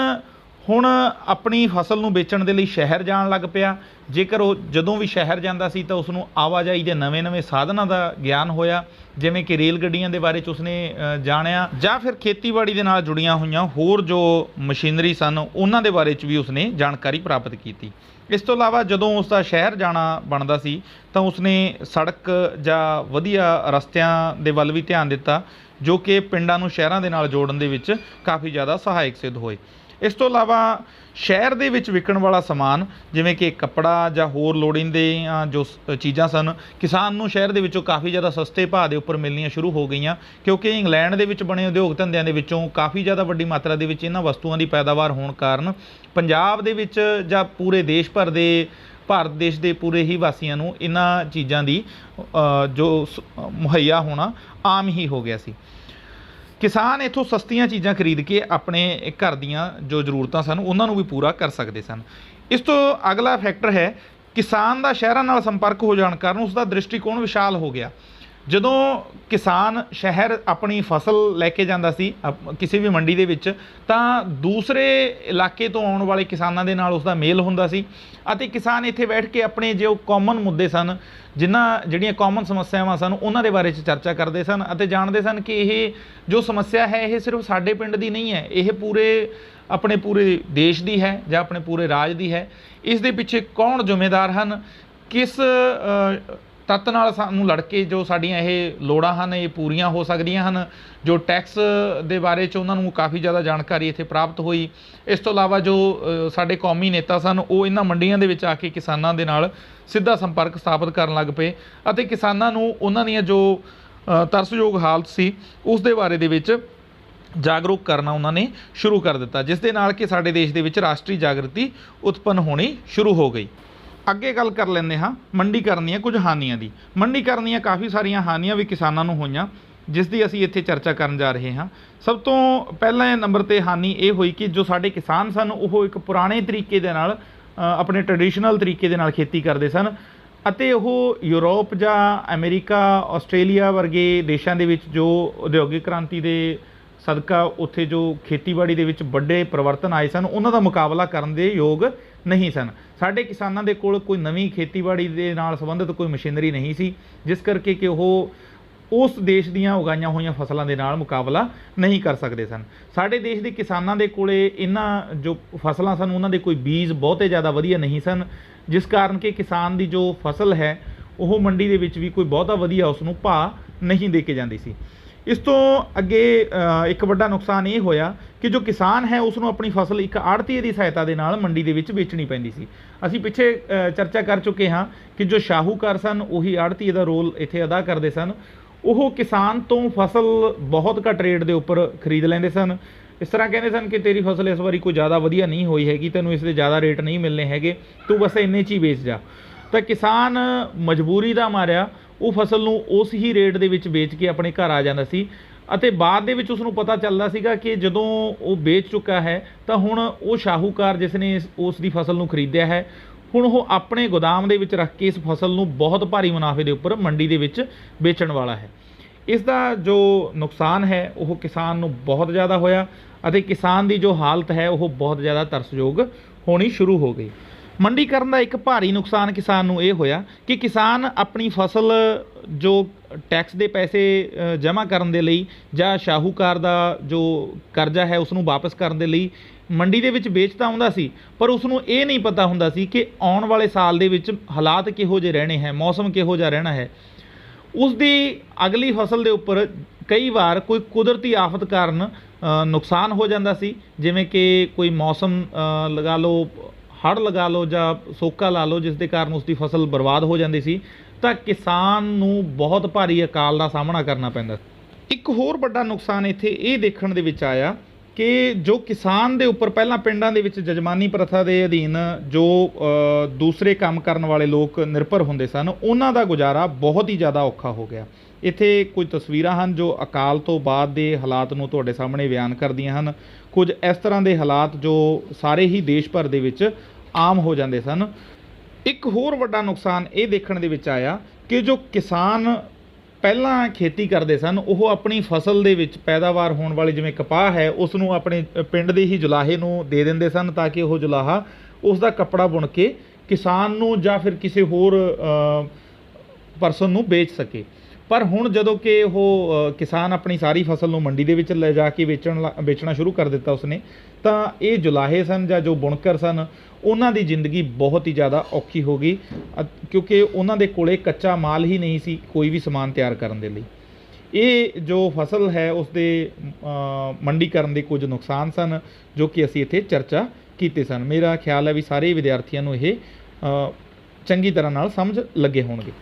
ਹੁਣ ਆਪਣੀ ਫਸਲ ਨੂੰ ਵੇਚਣ ਦੇ ਲਈ ਸ਼ਹਿਰ ਜਾਣ ਲੱਗ ਪਿਆ। ਜੇਕਰ ਉਹ ਜਦੋਂ ਵੀ ਸ਼ਹਿਰ ਜਾਂਦਾ ਸੀ ਤਾਂ ਉਸ ਨੂੰ ਆਵਾਜਾਈ ਦੇ ਨਵੇਂ-ਨਵੇਂ ਸਾਧਨਾਂ ਦਾ ਗਿਆਨ ਹੋਇਆ, ਜਿਵੇਂ ਕਿ ਰੇਲ ਗੱਡੀਆਂ ਦੇ ਬਾਰੇ 'ਚ ਉਸਨੇ ਜਾਣਿਆ, ਜਾਂ ਫਿਰ ਖੇਤੀਬਾੜੀ ਦੇ ਨਾਲ ਜੁੜੀਆਂ ਹੋਈਆਂ ਹੋਰ ਜੋ ਮਸ਼ੀਨਰੀ ਸਨ ਉਹਨਾਂ ਦੇ ਬਾਰੇ 'ਚ ਵੀ ਉਸਨੇ ਜਾਣਕਾਰੀ ਪ੍ਰਾਪਤ ਕੀਤੀ। ਇਸ ਤੋਂ ਇਲਾਵਾ ਜਦੋਂ ਉਸ ਦਾ ਸ਼ਹਿਰ ਜਾਣਾ ਬਣਦਾ ਸੀ ਤਾਂ ਉਸਨੇ ਸੜਕ ਜਾਂ ਵਧੀਆ ਰਸਤਿਆਂ ਦੇ ਵੱਲ ਵੀ ਧਿਆਨ ਦਿੱਤਾ, ਜੋ ਕਿ ਪਿੰਡਾਂ ਨੂੰ ਸ਼ਹਿਰਾਂ ਦੇ ਨਾਲ ਜੋੜਨ ਦੇ ਵਿੱਚ ਕਾਫੀ ਜ਼ਿਆਦਾ ਸਹਾਇਕ ਸਿੱਧ ਹੋਏ। ਇਸ ਤੋਂ ਇਲਾਵਾ ਸ਼ਹਿਰ ਦੇ ਵਿੱਚ ਵਿਕਣ ਵਾਲਾ ਸਮਾਨ ਜਿਵੇਂ ਕਿ ਕੱਪੜਾ ਜਾਂ ਹੋਰ ਲੋੜੀਂਦੇ ਜੋ ਚੀਜ਼ਾਂ ਸਨ, ਕਿਸਾਨ ਨੂੰ ਸ਼ਹਿਰ ਦੇ ਵਿੱਚੋਂ ਕਾਫੀ ਜ਼ਿਆਦਾ ਸਸਤੇ ਭਾਅ ਦੇ ਉੱਪਰ ਮਿਲਣੀਆਂ ਸ਼ੁਰੂ ਹੋ ਗਈਆਂ, ਕਿਉਂਕਿ ਇੰਗਲੈਂਡ ਦੇ ਵਿੱਚ ਬਣੇ ਉਦਯੋਗ ਧੰਦਿਆਂ ਦੇ ਵਿੱਚੋਂ ਕਾਫੀ ਜ਼ਿਆਦਾ ਵੱਡੀ ਮਾਤਰਾ ਦੇ ਵਿੱਚ ਇਹਨਾਂ ਵਸਤੂਆਂ ਦੀ ਪੈਦਾਵਾਰ ਹੋਣ ਕਾਰਨ ਪੰਜਾਬ ਦੇ ਵਿੱਚ ਜਾਂ ਪੂਰੇ ਦੇਸ਼ ਭਰ ਦੇ ਭਾਰਤ ਦੇਸ਼ ਦੇ ਪੂਰੇ ਹੀ ਵਾਸੀਆਂ ਨੂੰ ਇਹਨਾਂ ਚੀਜ਼ਾਂ ਦੀ ਜੋ ਮੁਹੱਈਆ ਹੋਣਾ ਆਮ ਹੀ ਹੋ ਗਿਆ ਸੀ। ਕਿਸਾਨ ਇੱਥੋਂ ਸਸਤੀਆਂ ਚੀਜ਼ਾਂ ਖਰੀਦ ਕੇ ਆਪਣੇ ਘਰ ਦੀਆਂ ਜੋ ਜ਼ਰੂਰਤਾਂ ਸਨ ਉਹਨਾਂ ਨੂੰ ਵੀ ਪੂਰਾ ਕਰ ਸਕਦੇ ਸਨ। ਇਸ ਤੋਂ ਅਗਲਾ ਫੈਕਟਰ ਹੈ ਕਿਸਾਨ ਦਾ ਸ਼ਹਿਰਾਂ ਨਾਲ ਸੰਪਰਕ ਹੋ ਜਾਣ ਕਾਰਨ ਉਸ ਦਾ ਦ੍ਰਿਸ਼ਟੀਕੋਣ ਵਿਸ਼ਾਲ ਹੋ ਗਿਆ। ਜਦੋਂ ਕਿਸਾਨ ਸ਼ਹਿਰ ਆਪਣੀ ਫਸਲ ਲੈ ਕੇ ਜਾਂਦਾ ਸੀ ਕਿਸੇ ਵੀ ਮੰਡੀ ਦੇ ਵਿੱਚ, ਤਾਂ ਦੂਸਰੇ ਇਲਾਕੇ ਤੋਂ ਆਉਣ ਵਾਲੇ ਕਿਸਾਨਾਂ ਦੇ ਨਾਲ ਉਸ ਦਾ ਮੇਲ ਹੁੰਦਾ ਸੀ ਅਤੇ ਕਿਸਾਨ ਇੱਥੇ ਬੈਠ ਕੇ ਆਪਣੇ ਜੋ ਕਾਮਨ ਮੁੱਦੇ ਸਨ, ਜਿਹੜੀਆਂ ਕਾਮਨ ਸਮੱਸਿਆਵਾਂ ਸਨ ਉਹਨਾਂ ਦੇ ਬਾਰੇ 'ਚ ਚਰਚਾ ਕਰਦੇ ਸਨ ਅਤੇ ਜਾਣਦੇ ਸਨ ਕਿ ਇਹ ਜੋ ਸਮੱਸਿਆ ਹੈ ਇਹ ਸਿਰਫ ਸਾਡੇ ਪਿੰਡ ਦੀ ਨਹੀਂ ਹੈ, ਇਹ ਆਪਣੇ ਪੂਰੇ ਦੇਸ਼ ਦੀ ਹੈ ਜਾਂ ਆਪਣੇ ਪੂਰੇ ਰਾਜ ਦੀ ਹੈ। ਇਸ ਦੇ ਪਿੱਛੇ ਕੌਣ ਜ਼ਿੰਮੇਦਾਰ ਹਨ, ਕਿਸ ਤੱਤ ਨਾਲ ਸਾਨੂੰ ਲੜ ਕੇ ਜੋ ਸਾਡੀਆਂ ਇਹ ਲੋੜਾਂ ਹਨ ਇਹ ਪੂਰੀਆਂ ਹੋ ਸਕਦੀਆਂ ਹਨ। ਜੋ ਟੈਕਸ ਦੇ ਬਾਰੇ 'ਚ ਉਹਨਾਂ ਨੂੰ ਕਾਫੀ ਜ਼ਿਆਦਾ ਜਾਣਕਾਰੀ ਇੱਥੇ ਪ੍ਰਾਪਤ ਹੋਈ। ਇਸ ਤੋਂ ਇਲਾਵਾ ਜੋ ਸਾਡੇ ਕੌਮੀ ਨੇਤਾ ਸਨ ਉਹ ਇਹਨਾਂ ਮੰਡੀਆਂ ਦੇ ਵਿੱਚ ਆ ਕੇ ਕਿਸਾਨਾਂ ਦੇ ਨਾਲ ਸਿੱਧਾ ਸੰਪਰਕ ਸਥਾਪਿਤ ਕਰਨ ਲੱਗ ਪਏ ਅਤੇ ਕਿਸਾਨਾਂ ਨੂੰ ਉਹਨਾਂ ਦੀਆਂ ਜੋ ਤਰਸਯੋਗ ਹਾਲਤ ਸੀ ਉਸ ਦੇ ਬਾਰੇ ਦੇ ਵਿੱਚ ਜਾਗਰੂਕ ਕਰਨਾ ਉਹਨਾਂ ਨੇ ਸ਼ੁਰੂ ਕਰ ਦਿੱਤਾ, ਜਿਸ ਦੇ ਨਾਲ ਕਿ ਸਾਡੇ ਦੇਸ਼ ਦੇ ਵਿੱਚ ਰਾਸ਼ਟਰੀ ਜਾਗਰਤੀ ਉਤਪੰਨ ਹੋਣੀ ਸ਼ੁਰੂ ਹੋ ਗਈ। ਅੱਗੇ ਗੱਲ ਕਰ ਲੈਂਦੇ ਹਾਂ ਮੰਡੀਕਰਨ ਦੀਆਂ ਕੁਝ ਹਾਨੀਆਂ ਦੀ। ਮੰਡੀਕਰਨ ਦੀਆਂ ਕਾਫੀ ਸਾਰੀਆਂ ਹਾਨੀਆਂ ਵੀ ਕਿਸਾਨਾਂ ਨੂੰ ਹੋਈਆਂ, ਜਿਸ ਦੀ ਅਸੀਂ ਇੱਥੇ ਚਰਚਾ ਕਰਨ ਜਾ ਰਹੇ ਹਾਂ। ਸਭ ਤੋਂ ਪਹਿਲਾਂ ਨੰਬਰ 'ਤੇ ਹਾਨੀ ਇਹ ਹੋਈ ਕਿ ਜੋ ਸਾਡੇ ਕਿਸਾਨ ਸਨ ਉਹ ਇੱਕ ਪੁਰਾਣੇ ਤਰੀਕੇ ਦੇ ਨਾਲ ਆਪਣੇ ਟ੍ਰੈਡੀਸ਼ਨਲ ਤਰੀਕੇ ਦੇ ਨਾਲ ਖੇਤੀ ਕਰਦੇ ਸਨ ਅਤੇ ਉਹ ਯੂਰਪ ਜਾਂ ਅਮਰੀਕਾ, ਆਸਟ੍ਰੇਲੀਆ ਵਰਗੇ ਦੇਸ਼ਾਂ ਦੇ ਵਿੱਚ ਜੋ ਉਦਯੋਗਿਕ ਕ੍ਰਾਂਤੀ ਦੇ ਸਦਕਾ ਉੱਥੇ ਜੋ ਖੇਤੀਬਾੜੀ ਦੇ ਵਿੱਚ ਵੱਡੇ ਪਰਿਵਰਤਨ ਆਏ ਸਨ ਉਹਨਾਂ ਦਾ ਮੁਕਾਬਲਾ ਕਰਨ ਦੇ ਯੋਗ ਨਹੀਂ ਸਨ। ਸਾਡੇ ਕਿਸਾਨਾਂ ਦੇ ਕੋਲ ਕੋਈ ਨਵੀਂ ਖੇਤੀਬਾੜੀ ਦੇ ਨਾਲ ਸੰਬੰਧਿਤ ਕੋਈ ਮਸ਼ੀਨਰੀ ਨਹੀਂ ਸੀ, ਜਿਸ ਕਰਕੇ ਕਿ ਉਹ ਉਸ ਦੇਸ਼ ਦੀਆਂ ਉਗਾਈਆਂ ਹੋਈਆਂ ਫਸਲਾਂ ਦੇ ਨਾਲ ਮੁਕਾਬਲਾ ਨਹੀਂ ਕਰ ਸਕਦੇ ਸਨ। ਸਾਡੇ ਦੇਸ਼ ਦੇ ਕਿਸਾਨਾਂ ਦੇ ਕੋਲੇ ਇਹਨਾਂ ਜੋ ਫਸਲਾਂ ਸਨ ਉਹਨਾਂ ਦੇ ਕੋਈ ਬੀਜ ਬਹੁਤੇ ਜ਼ਿਆਦਾ ਵਧੀਆ ਨਹੀਂ ਸਨ, ਜਿਸ ਕਾਰਨ ਕਿ ਕਿਸਾਨ ਦੀ ਜੋ ਫਸਲ ਹੈ ਉਹ ਮੰਡੀ ਦੇ ਵਿੱਚ ਵੀ ਕੋਈ ਬਹੁਤਾ ਵਧੀਆ ਉਸ ਨੂੰ ਭਾਅ ਨਹੀਂ ਦੇ ਕੇ ਜਾਂਦੀ ਸੀ। ਇਸ ਤੋਂ ਅੱਗੇ ਇੱਕ ਵੱਡਾ ਨੁਕਸਾਨ ਇਹ ਹੋਇਆ ਕਿ ਜੋ ਕਿਸਾਨ ਹੈ ਉਸ ਨੂੰ ਆਪਣੀ ਫਸਲ ਇੱਕ ਆੜ੍ਹਤੀਏ ਦੀ ਸਹਾਇਤਾ ਦੇ ਨਾਲ ਮੰਡੀ ਦੇ ਵਿੱਚ ਵੇਚਣੀ ਪੈਂਦੀ ਸੀ। ਅਸੀਂ ਪਿੱਛੇ ਚਰਚਾ ਕਰ ਚੁੱਕੇ ਹਾਂ ਕਿ ਜੋ ਸ਼ਾਹੂਕਾਰ ਸਨ ਉਹੀ ਆੜ੍ਹਤੀਏ ਦਾ ਰੋਲ ਇੱਥੇ ਅਦਾ ਕਰਦੇ ਸਨ। ਉਹ ਕਿਸਾਨ ਤੋਂ ਫਸਲ ਬਹੁਤ ਘੱਟ ਰੇਟ ਦੇ ਉੱਪਰ ਖਰੀਦ ਲੈਂਦੇ ਸਨ। ਇਸ ਤਰ੍ਹਾਂ ਕਹਿੰਦੇ ਸਨ ਕਿ ਤੇਰੀ ਫਸਲ ਇਸ ਵਾਰੀ ਕੋਈ ਜ਼ਿਆਦਾ ਵਧੀਆ ਨਹੀਂ ਹੋਈ ਹੈਗੀ, ਤੈਨੂੰ ਇਸ ਦੇ ਜ਼ਿਆਦਾ ਰੇਟ ਨਹੀਂ ਮਿਲਣੇ ਹੈਗੇ, ਤੂੰ ਬਸ ਇੰਨੇ 'ਚ ਹੀ ਵੇਚ ਜਾ। ਤਾਂ ਕਿਸਾਨ ਮਜਬੂਰੀ ਦਾ ਮਾਰਿਆ ਉਹ ਫਸਲ ਨੂੰ ਉਸ ਹੀ ਰੇਟ ਦੇ ਵਿੱਚ ਵੇਚ ਕੇ ਆਪਣੇ ਘਰ ਆ ਜਾਂਦਾ ਸੀ ਅਤੇ ਬਾਅਦ ਦੇ ਵਿੱਚ ਉਸ ਨੂੰ ਪਤਾ ਚੱਲਦਾ ਸੀਗਾ ਕਿ ਜਦੋਂ ਉਹ ਵੇਚ ਚੁੱਕਾ ਹੈ ਤਾਂ ਹੁਣ ਉਹ ਸ਼ਾਹੂਕਾਰ ਜਿਸ ਨੇ ਉਸ ਦੀ ਫਸਲ ਨੂੰ ਖਰੀਦਿਆ ਹੈ ਹੁਣ ਉਹ ਆਪਣੇ ਗੋਦਾਮ ਦੇ ਵਿੱਚ ਰੱਖ ਕੇ ਇਸ ਫਸਲ ਨੂੰ ਬਹੁਤ ਭਾਰੀ ਮੁਨਾਫੇ ਦੇ ਉੱਪਰ ਮੰਡੀ ਦੇ ਵਿੱਚ ਵੇਚਣ ਵਾਲਾ ਹੈ। ਇਸ ਦਾ ਜੋ ਨੁਕਸਾਨ ਹੈ ਉਹ ਕਿਸਾਨ ਨੂੰ ਬਹੁਤ ਜ਼ਿਆਦਾ ਹੋਇਆ ਅਤੇ ਕਿਸਾਨ ਦੀ ਜੋ ਹਾਲਤ ਹੈ ਉਹ ਬਹੁਤ ਜ਼ਿਆਦਾ ਤਰਸਯੋਗ ਹੋਣੀ ਸ਼ੁਰੂ ਹੋ ਗਈ। ਮੰਡੀਕਰਨ ਦਾ ਇੱਕ ਭਾਰੀ ਨੁਕਸਾਨ ਕਿਸਾਨ ਨੂੰ ਇਹ ਹੋਇਆ ਕਿ ਕਿਸਾਨ ਆਪਣੀ ਫਸਲ ਜੋ ਟੈਕਸ ਦੇ ਪੈਸੇ ਜਮ੍ਹਾਂ ਕਰਨ ਦੇ ਲਈ ਜਾਂ ਸ਼ਾਹੂਕਾਰ ਦਾ ਜੋ ਕਰਜ਼ਾ ਹੈ ਉਸ ਨੂੰ ਵਾਪਸ ਕਰਨ ਦੇ ਲਈ ਮੰਡੀ ਦੇ ਵਿੱਚ ਵੇਚ ਤਾਂ ਆਉਂਦਾ ਸੀ, ਪਰ ਉਸ ਨੂੰ ਇਹ ਨਹੀਂ ਪਤਾ ਹੁੰਦਾ ਸੀ ਕਿ ਆਉਣ ਵਾਲੇ ਸਾਲ ਦੇ ਵਿੱਚ ਹਾਲਾਤ ਕਿਹੋ ਜਿਹੇ ਰਹਿਣੇ ਹੈ, ਮੌਸਮ ਕਿਹੋ ਜਿਹਾ ਰਹਿਣਾ ਹੈ। ਉਸ ਦੀ ਅਗਲੀ ਫਸਲ ਦੇ ਉੱਪਰ ਕਈ ਵਾਰ ਕੋਈ ਕੁਦਰਤੀ ਆਫਤ ਕਾਰਨ ਨੁਕਸਾਨ ਹੋ ਜਾਂਦਾ ਸੀ, ਜਿਵੇਂ ਕਿ ਕੋਈ ਮੌਸਮ ਲਗਾ ਲਓ, ਹੜ੍ਹ ਲਗਾ ਲਓ ਜਾਂ ਸੋਕਾ ਲਾ ਲਓ, ਜਿਸ ਦੇ ਕਾਰਨ ਉਸ ਦੀ ਫਸਲ ਬਰਬਾਦ ਹੋ ਜਾਂਦੀ ਸੀ ਤਾਂ ਕਿਸਾਨ ਨੂੰ ਬਹੁਤ ਭਾਰੀ ਅਕਾਲ ਦਾ ਸਾਹਮਣਾ ਕਰਨਾ ਪੈਂਦਾ। ਇੱਕ ਹੋਰ ਵੱਡਾ ਨੁਕਸਾਨ ਇੱਥੇ ਇਹ ਦੇਖਣ ਦੇ ਵਿੱਚ ਆਇਆ ਕਿ ਜੋ ਕਿਸਾਨ ਦੇ ਉੱਪਰ ਪਹਿਲਾਂ ਪਿੰਡਾਂ ਦੇ ਵਿੱਚ ਜਜਮਾਨੀ ਪ੍ਰਥਾ ਦੇ ਅਧੀਨ ਜੋ ਦੂਸਰੇ ਕੰਮ ਕਰਨ ਵਾਲੇ ਲੋਕ ਨਿਰਭਰ ਹੁੰਦੇ ਸਨ ਉਹਨਾਂ ਦਾ ਗੁਜ਼ਾਰਾ ਬਹੁਤ ਹੀ ਜ਼ਿਆਦਾ ਔਖਾ ਹੋ ਗਿਆ। ਇੱਥੇ ਕੁਝ ਤਸਵੀਰਾਂ ਹਨ ਜੋ ਅਕਾਲ ਤੋਂ ਬਾਅਦ ਦੇ ਹਾਲਾਤ ਨੂੰ ਤੁਹਾਡੇ ਸਾਹਮਣੇ ਬਿਆਨ ਕਰਦੀਆਂ ਹਨ। ਕੁਝ ਇਸ ਤਰ੍ਹਾਂ ਦੇ ਹਾਲਾਤ ਜੋ ਸਾਰੇ ਹੀ ਦੇਸ਼ ਭਰ ਦੇ ਵਿੱਚ ਆਮ ਹੋ ਜਾਂਦੇ ਸਨ। ਇੱਕ ਹੋਰ ਵੱਡਾ ਨੁਕਸਾਨ ਇਹ ਦੇਖਣ ਦੇ ਵਿੱਚ ਆਇਆ ਕਿ ਜੋ ਕਿਸਾਨ ਪਹਿਲਾਂ ਖੇਤੀ ਕਰਦੇ ਸਨ ਉਹ ਆਪਣੀ ਫਸਲ ਦੇ ਵਿੱਚ ਪੈਦਾਵਾਰ ਹੋਣ ਵਾਲੀ ਜਿਵੇਂ ਕਪਾਹ ਹੈ ਉਸ ਨੂੰ ਆਪਣੇ ਪਿੰਡ ਦੇ ਹੀ ਜੁਲਾਹੇ ਨੂੰ ਦੇ ਦਿੰਦੇ ਸਨ ਤਾਂ ਕਿ ਉਹ ਜੁਲਾਹਾ ਉਸ ਦਾ ਕੱਪੜਾ ਬੁਣ ਕੇ ਕਿਸਾਨ ਨੂੰ ਜਾਂ ਫਿਰ ਕਿਸੇ ਹੋਰ ਪਰਸਨ ਨੂੰ ਵੇਚ ਸਕੇ। ਪਰ ਹੁਣ ਜਦੋਂ ਕਿ ਉਹ ਕਿਸਾਨ ਆਪਣੀ ਸਾਰੀ ਫਸਲ ਨੂੰ ਮੰਡੀ ਦੇ ਵਿੱਚ ਲੈ ਜਾ ਕੇ ਵੇਚਣਾ ਸ਼ੁਰੂ ਕਰ ਦਿੱਤਾ ਉਸਨੇ, ਤਾਂ ਇਹ ਜੁਲਾਹੇ ਸਨ ਜਾਂ ਜੋ ਬੁਣਕਰ ਸਨ ਉਹਨਾਂ ਦੀ ਜ਼ਿੰਦਗੀ ਬਹੁਤ ਹੀ ਜ਼ਿਆਦਾ ਔਖੀ ਹੋ ਗਈ ਕਿਉਂਕਿ ਉਹਨਾਂ ਦੇ ਕੋਲੇ ਕੱਚਾ ਮਾਲ ਹੀ ਨਹੀਂ ਸੀ ਕੋਈ ਵੀ ਸਮਾਨ ਤਿਆਰ ਕਰਨ ਦੇ ਲਈ। ਇਹ ਜੋ ਫਸਲ ਹੈ ਉਸ ਦੇ ਮੰਡੀਕਰਨ ਦੇ ਕੁਝ ਨੁਕਸਾਨ ਸਨ ਜੋ ਕਿ ਅਸੀਂ ਇੱਥੇ ਚਰਚਾ ਕੀਤੇ ਸਨ। ਮੇਰਾ ਖਿਆਲ ਹੈ ਵੀ ਸਾਰੇ ਵਿਦਿਆਰਥੀਆਂ ਨੂੰ ਇਹ ਚੰਗੀ ਤਰ੍ਹਾਂ ਨਾਲ ਸਮਝ ਲੱਗੇ ਹੋਣਗੇ।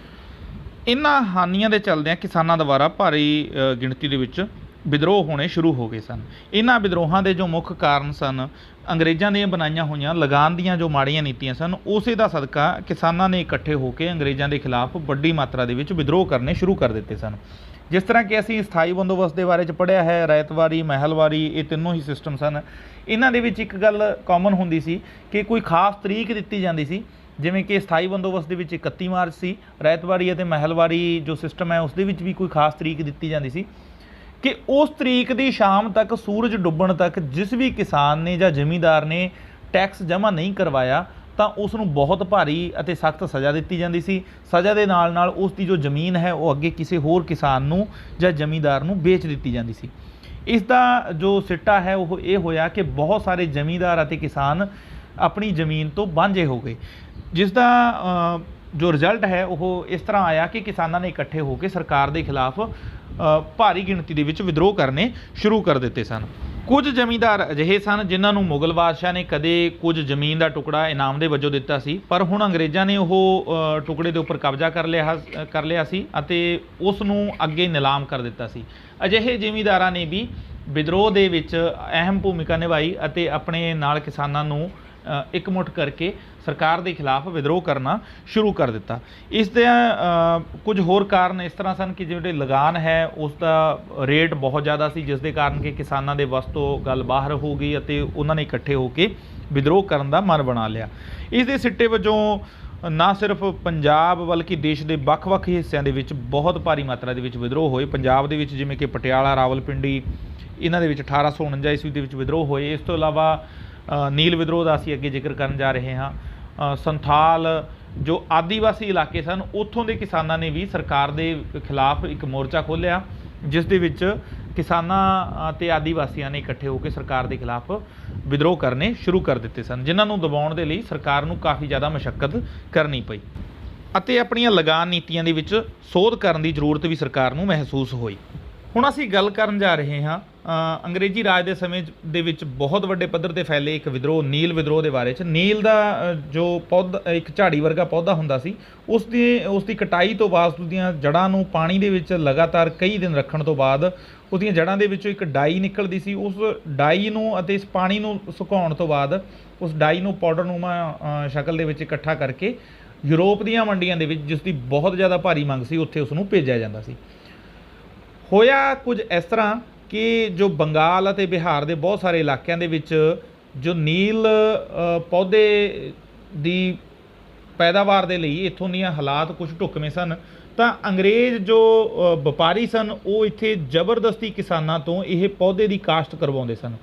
ਇਹਨਾਂ ਹਾਨੀਆਂ ਦੇ ਚੱਲਦਿਆਂ ਕਿਸਾਨਾਂ ਦੁਆਰਾ ਭਾਰੀ ਗਿਣਤੀ ਦੇ ਵਿੱਚ ਵਿਦਰੋਹ ਹੋਣੇ ਸ਼ੁਰੂ ਹੋ ਗਏ ਸਨ। ਇਹਨਾਂ ਵਿਦਰੋਹਾਂ ਦੇ ਜੋ ਮੁੱਖ ਕਾਰਨ ਸਨ ਅੰਗਰੇਜ਼ਾਂ ਦੀਆਂ ਬਣਾਈਆਂ ਹੋਈਆਂ ਲਗਾਨ ਦੀਆਂ ਜੋ ਮਾੜੀਆਂ ਨੀਤੀਆਂ ਸਨ, ਉਸੇ ਦਾ ਸਦਕਾ ਕਿਸਾਨਾਂ ਨੇ ਇਕੱਠੇ ਹੋ ਕੇ ਅੰਗਰੇਜ਼ਾਂ ਦੇ ਖਿਲਾਫ ਵੱਡੀ ਮਾਤਰਾ ਦੇ ਵਿੱਚ ਵਿਦਰੋਹ ਕਰਨੇ ਸ਼ੁਰੂ ਕਰ ਦਿੱਤੇ ਸਨ। ਜਿਸ ਤਰ੍ਹਾਂ ਕਿ ਅਸੀਂ ਸਥਾਈ ਬੰਦੋਬਸਤ ਦੇ ਬਾਰੇ 'ਚ ਪੜ੍ਹਿਆ ਹੈ, ਰਾਇਤਵਾਰੀ, ਮਹਿਲਵਾਰੀ, ਇਹ ਤਿੰਨੋਂ ਹੀ ਸਿਸਟਮ ਸਨ। ਇਹਨਾਂ ਦੇ ਵਿੱਚ ਇੱਕ ਗੱਲ ਕਾਮਨ ਹੁੰਦੀ ਸੀ ਕਿ ਕੋਈ ਖਾਸ ਤਰੀਕ ਦਿੱਤੀ ਜਾਂਦੀ ਸੀ, ਜਿਵੇਂ ਕਿ ਸਥਾਈ ਬੰਦੋਬਸਤ ਦੇ ਵਿੱਚ 31 ਮਾਰਚ ਸੀ, ਰਾਇਤਵਾਰੀ ਅਤੇ ਮਹਿਲਵਾਰੀ ਜੋ ਸਿਸਟਮ ਹੈ ਉਸ ਦੇ ਵਿੱਚ ਵੀ ਕੋਈ ਖਾਸ ਤਰੀਕ ਦਿੱਤੀ ਜਾਂਦੀ ਸੀ ਕਿ ਉਸ ਤਰੀਕ ਦੀ ਸ਼ਾਮ ਤੱਕ, ਸੂਰਜ ਡੁੱਬਣ ਤੱਕ ਜਿਸ ਵੀ ਕਿਸਾਨ ਨੇ ਜਾਂ ਜ਼ਿਮੀਂਦਾਰ ਨੇ ਟੈਕਸ ਜਮ੍ਹਾਂ ਨਹੀਂ ਕਰਵਾਇਆ ਤਾਂ ਉਸ ਨੂੰ ਬਹੁਤ ਭਾਰੀ ਅਤੇ ਸਖਤ ਸਜ਼ਾ ਦਿੱਤੀ ਜਾਂਦੀ ਸੀ। ਸਜ਼ਾ ਦੇ ਨਾਲ ਨਾਲ ਉਸ ਦੀ ਜੋ ਜ਼ਮੀਨ ਹੈ ਉਹ ਅੱਗੇ ਕਿਸੇ ਹੋਰ ਕਿਸਾਨ ਨੂੰ ਜਾਂ ਜ਼ਿਮੀਂਦਾਰ ਨੂੰ ਵੇਚ ਦਿੱਤੀ ਜਾਂਦੀ ਸੀ। ਇਸ ਦਾ ਜੋ ਸਿੱਟਾ ਹੈ ਉਹ ਇਹ ਹੋਇਆ ਕਿ ਬਹੁਤ ਸਾਰੇ ਜ਼ਿਮੀਂਦਾਰ ਅਤੇ ਕਿਸਾਨ ਆਪਣੀ ਜ਼ਮੀਨ ਤੋਂ ਵਾਂਝੇ ਹੋ ਗਏ, ਜਿਸ ਦਾ ਜੋ ਰਿਜ਼ਲਟ ਹੈ ਉਹ ਇਸ ਤਰ੍ਹਾਂ ਆਇਆ ਕਿ ਕਿਸਾਨਾਂ ਨੇ ਇਕੱਠੇ ਹੋ ਕੇ ਸਰਕਾਰ ਦੇ ਖਿਲਾਫ ਭਾਰੀ ਗਿਣਤੀ ਦੇ ਵਿੱਚ ਵਿਦਰੋਹ ਕਰਨੇ ਸ਼ੁਰੂ ਕਰ ਦਿੱਤੇ ਸਨ। ਕੁਝ ਜ਼ਮੀਂਦਾਰ ਅਜਿਹੇ ਸਨ ਜਿਨ੍ਹਾਂ ਨੂੰ ਮੁਗਲ ਬਾਦਸ਼ਾਹ ਨੇ ਕਦੇ ਕੁਝ ਜ਼ਮੀਨ ਦਾ ਟੁਕੜਾ ਇਨਾਮ ਦੇ ਵਜੋਂ ਦਿੱਤਾ ਸੀ, ਪਰ ਹੁਣ ਅੰਗਰੇਜ਼ਾਂ ਨੇ ਉਹ ਟੁਕੜੇ ਦੇ ਉੱਪਰ ਕਬਜ਼ਾ ਕਰ ਲਿਆ ਸੀ ਅਤੇ ਉਸ ਨੂੰ ਅੱਗੇ ਨਿਲਾਮ ਕਰ ਦਿੱਤਾ ਸੀ। ਅਜਿਹੇ ਜ਼ਿਮੀਂਦਾਰਾਂ ਨੇ ਵੀ ਵਿਦਰੋਹ ਦੇ ਵਿੱਚ ਅਹਿਮ ਭੂਮਿਕਾ ਨਿਭਾਈ ਅਤੇ ਆਪਣੇ ਨਾਲ ਕਿਸਾਨਾਂ ਨੂੰ ਇਕਮੁੱਠ ਕਰਕੇ ਸਰਕਾਰ ਦੇ ਖਿਲਾਫ ਵਿਦਰੋਹ ਕਰਨਾ ਸ਼ੁਰੂ ਕਰ ਦਿੱਤਾ। ਇਸ ਦੇ ਕੁਝ ਹੋਰ ਕਾਰਨ ਇਸ ਤਰ੍ਹਾਂ ਸਨ ਕਿ ਜਿਹੜੇ ਲਗਾਨ ਹੈ ਉਸ ਦਾ ਰੇਟ ਬਹੁਤ ਜ਼ਿਆਦਾ ਸੀ, ਜਿਸ ਦੇ ਕਾਰਨ ਕਿ ਕਿਸਾਨਾਂ ਦੇ ਵੱਸ ਤੋਂ ਗੱਲ ਬਾਹਰ ਹੋ ਗਈ ਅਤੇ ਉਹਨਾਂ ਨੇ ਇਕੱਠੇ ਹੋ ਕੇ ਵਿਦਰੋਹ ਕਰਨ ਦਾ ਮਨ ਬਣਾ ਲਿਆ। ਇਸ ਦੇ ਸਿੱਟੇ ਵਜੋਂ ਨਾ ਸਿਰਫ ਪੰਜਾਬ ਬਲਕਿ ਦੇਸ਼ ਦੇ ਵੱਖ-ਵੱਖ ਹਿੱਸਿਆਂ ਦੇ ਵਿੱਚ ਬਹੁਤ ਭਾਰੀ ਮਾਤਰਾ ਦੇ ਵਿੱਚ ਵਿਦਰੋਹ ਹੋਏ। ਪੰਜਾਬ ਦੇ ਵਿੱਚ ਜਿਵੇਂ ਕਿ ਪਟਿਆਲਾ, ਰਾਵਲਪਿੰਡੀ, ਇਹਨਾਂ ਦੇ ਵਿੱਚ 1849 ਈਸਵੀ ਦੇ ਵਿੱਚ ਵਿਦਰੋਹ ਹੋਏ। ਇਸ ਤੋਂ ਇਲਾਵਾ ਨੀਲ ਵਿਦਰੋਹ ਦਾ ਅਸੀਂ ਅੱਗੇ ਜ਼ਿਕਰ ਕਰਨ ਜਾ ਰਹੇ ਹਾਂ। ਸੰਥਾਲ ਜੋ ਆਦੀਵਾਸੀ ਇਲਾਕੇ ਸਨ, ਉੱਥੋਂ ਦੇ ਕਿਸਾਨਾਂ ਨੇ ਵੀ ਸਰਕਾਰ ਦੇ ਖਿਲਾਫ ਇੱਕ ਮੋਰਚਾ ਖੋਲ੍ਹਿਆ, ਜਿਸ ਦੇ ਵਿੱਚ ਕਿਸਾਨਾਂ ਅਤੇ ਆਦੀਵਾਸੀਆਂ ਨੇ ਇਕੱਠੇ ਹੋ ਕੇ ਸਰਕਾਰ ਦੇ ਖਿਲਾਫ ਵਿਦਰੋਹ ਕਰਨੇ ਸ਼ੁਰੂ ਕਰ ਦਿੱਤੇ ਸਨ, ਜਿਨ੍ਹਾਂ ਨੂੰ ਦਬਾਉਣ ਦੇ ਲਈ ਸਰਕਾਰ ਨੂੰ ਕਾਫੀ ਜ਼ਿਆਦਾ ਮਸ਼ੱਕਤ ਕਰਨੀ ਪਈ ਅਤੇ ਆਪਣੀਆਂ ਲਗਾਨ ਨੀਤੀਆਂ ਦੇ ਵਿੱਚ ਸੋਧ ਕਰਨ ਦੀ ਜ਼ਰੂਰਤ ਵੀ ਸਰਕਾਰ ਨੂੰ ਮਹਿਸੂਸ ਹੋਈ। ਹੁਣ ਅਸੀਂ ਗੱਲ ਕਰਨ ਜਾ ਰਹੇ ਹਾਂ ਅੰਗਰੇਜ਼ੀ ਰਾਜ ਦੇ ਸਮੇਂ ਦੇ ਵਿੱਚ ਬਹੁਤ ਵੱਡੇ ਪੱਧਰ 'ਤੇ ਫੈਲੇ ਇੱਕ ਵਿਦਰੋਹ, ਨੀਲ ਵਿਦਰੋਹ ਦੇ ਬਾਰੇ 'ਚ। ਨੀਲ ਦਾ ਜੋ ਪੌਦਾ, ਇੱਕ ਝਾੜੀ ਵਰਗਾ ਪੌਦਾ ਹੁੰਦਾ ਸੀ, ਉਸ ਦੀ ਕਟਾਈ ਤੋਂ ਬਾਅਦ ਉਸਦੀਆਂ ਜੜ੍ਹਾਂ ਨੂੰ ਪਾਣੀ ਦੇ ਵਿੱਚ ਲਗਾਤਾਰ ਕਈ ਦਿਨ ਰੱਖਣ ਤੋਂ ਬਾਅਦ ਉਹਦੀਆਂ ਜੜ੍ਹਾਂ ਦੇ ਵਿੱਚੋਂ ਇੱਕ ਡਾਈ ਨਿਕਲਦੀ ਸੀ। ਉਸ ਡਾਈ ਨੂੰ ਅਤੇ ਇਸ ਪਾਣੀ ਨੂੰ ਸੁਕਾਉਣ ਤੋਂ ਬਾਅਦ ਉਸ ਡਾਈ ਨੂੰ ਪਾਊਡਰਨੁਮਾ ਸ਼ਕਲ ਦੇ ਵਿੱਚ ਇਕੱਠਾ ਕਰਕੇ ਯੂਰਪ ਦੀਆਂ ਮੰਡੀਆਂ ਦੇ ਵਿੱਚ, ਜਿਸ ਦੀ ਬਹੁਤ ਜ਼ਿਆਦਾ ਭਾਰੀ ਮੰਗ ਸੀ, ਉੱਥੇ ਉਸ ਨੂੰ ਭੇਜਿਆ ਜਾਂਦਾ ਸੀ। ਹੋਇਆ ਕੁਝ ਇਸ ਤਰ੍ਹਾਂ ਕਿ ਜੋ ਬੰਗਾਲ ਅਤੇ ਬਿਹਾਰ ਦੇ ਬਹੁਤ ਸਾਰੇ ਇਲਾਕਿਆਂ ਦੇ ਵਿੱਚ ਜੋ ਨੀਲ ਪੌਦੇ ਦੀ ਪੈਦਾਵਾਰ ਦੇ ਲਈ ਇੱਥੋਂ ਦੀਆਂ ਹਾਲਾਤ ਕੁਝ ਢੁਕਵੇਂ ਸਨ, ਤਾਂ ਅੰਗਰੇਜ਼ ਜੋ ਵਪਾਰੀ ਸਨ ਉਹ ਇੱਥੇ ਜ਼ਬਰਦਸਤੀ ਕਿਸਾਨਾਂ ਤੋਂ ਇਹ ਪੌਦੇ ਦੀ ਕਾਸ਼ਤ ਕਰਵਾਉਂਦੇ ਸਨ।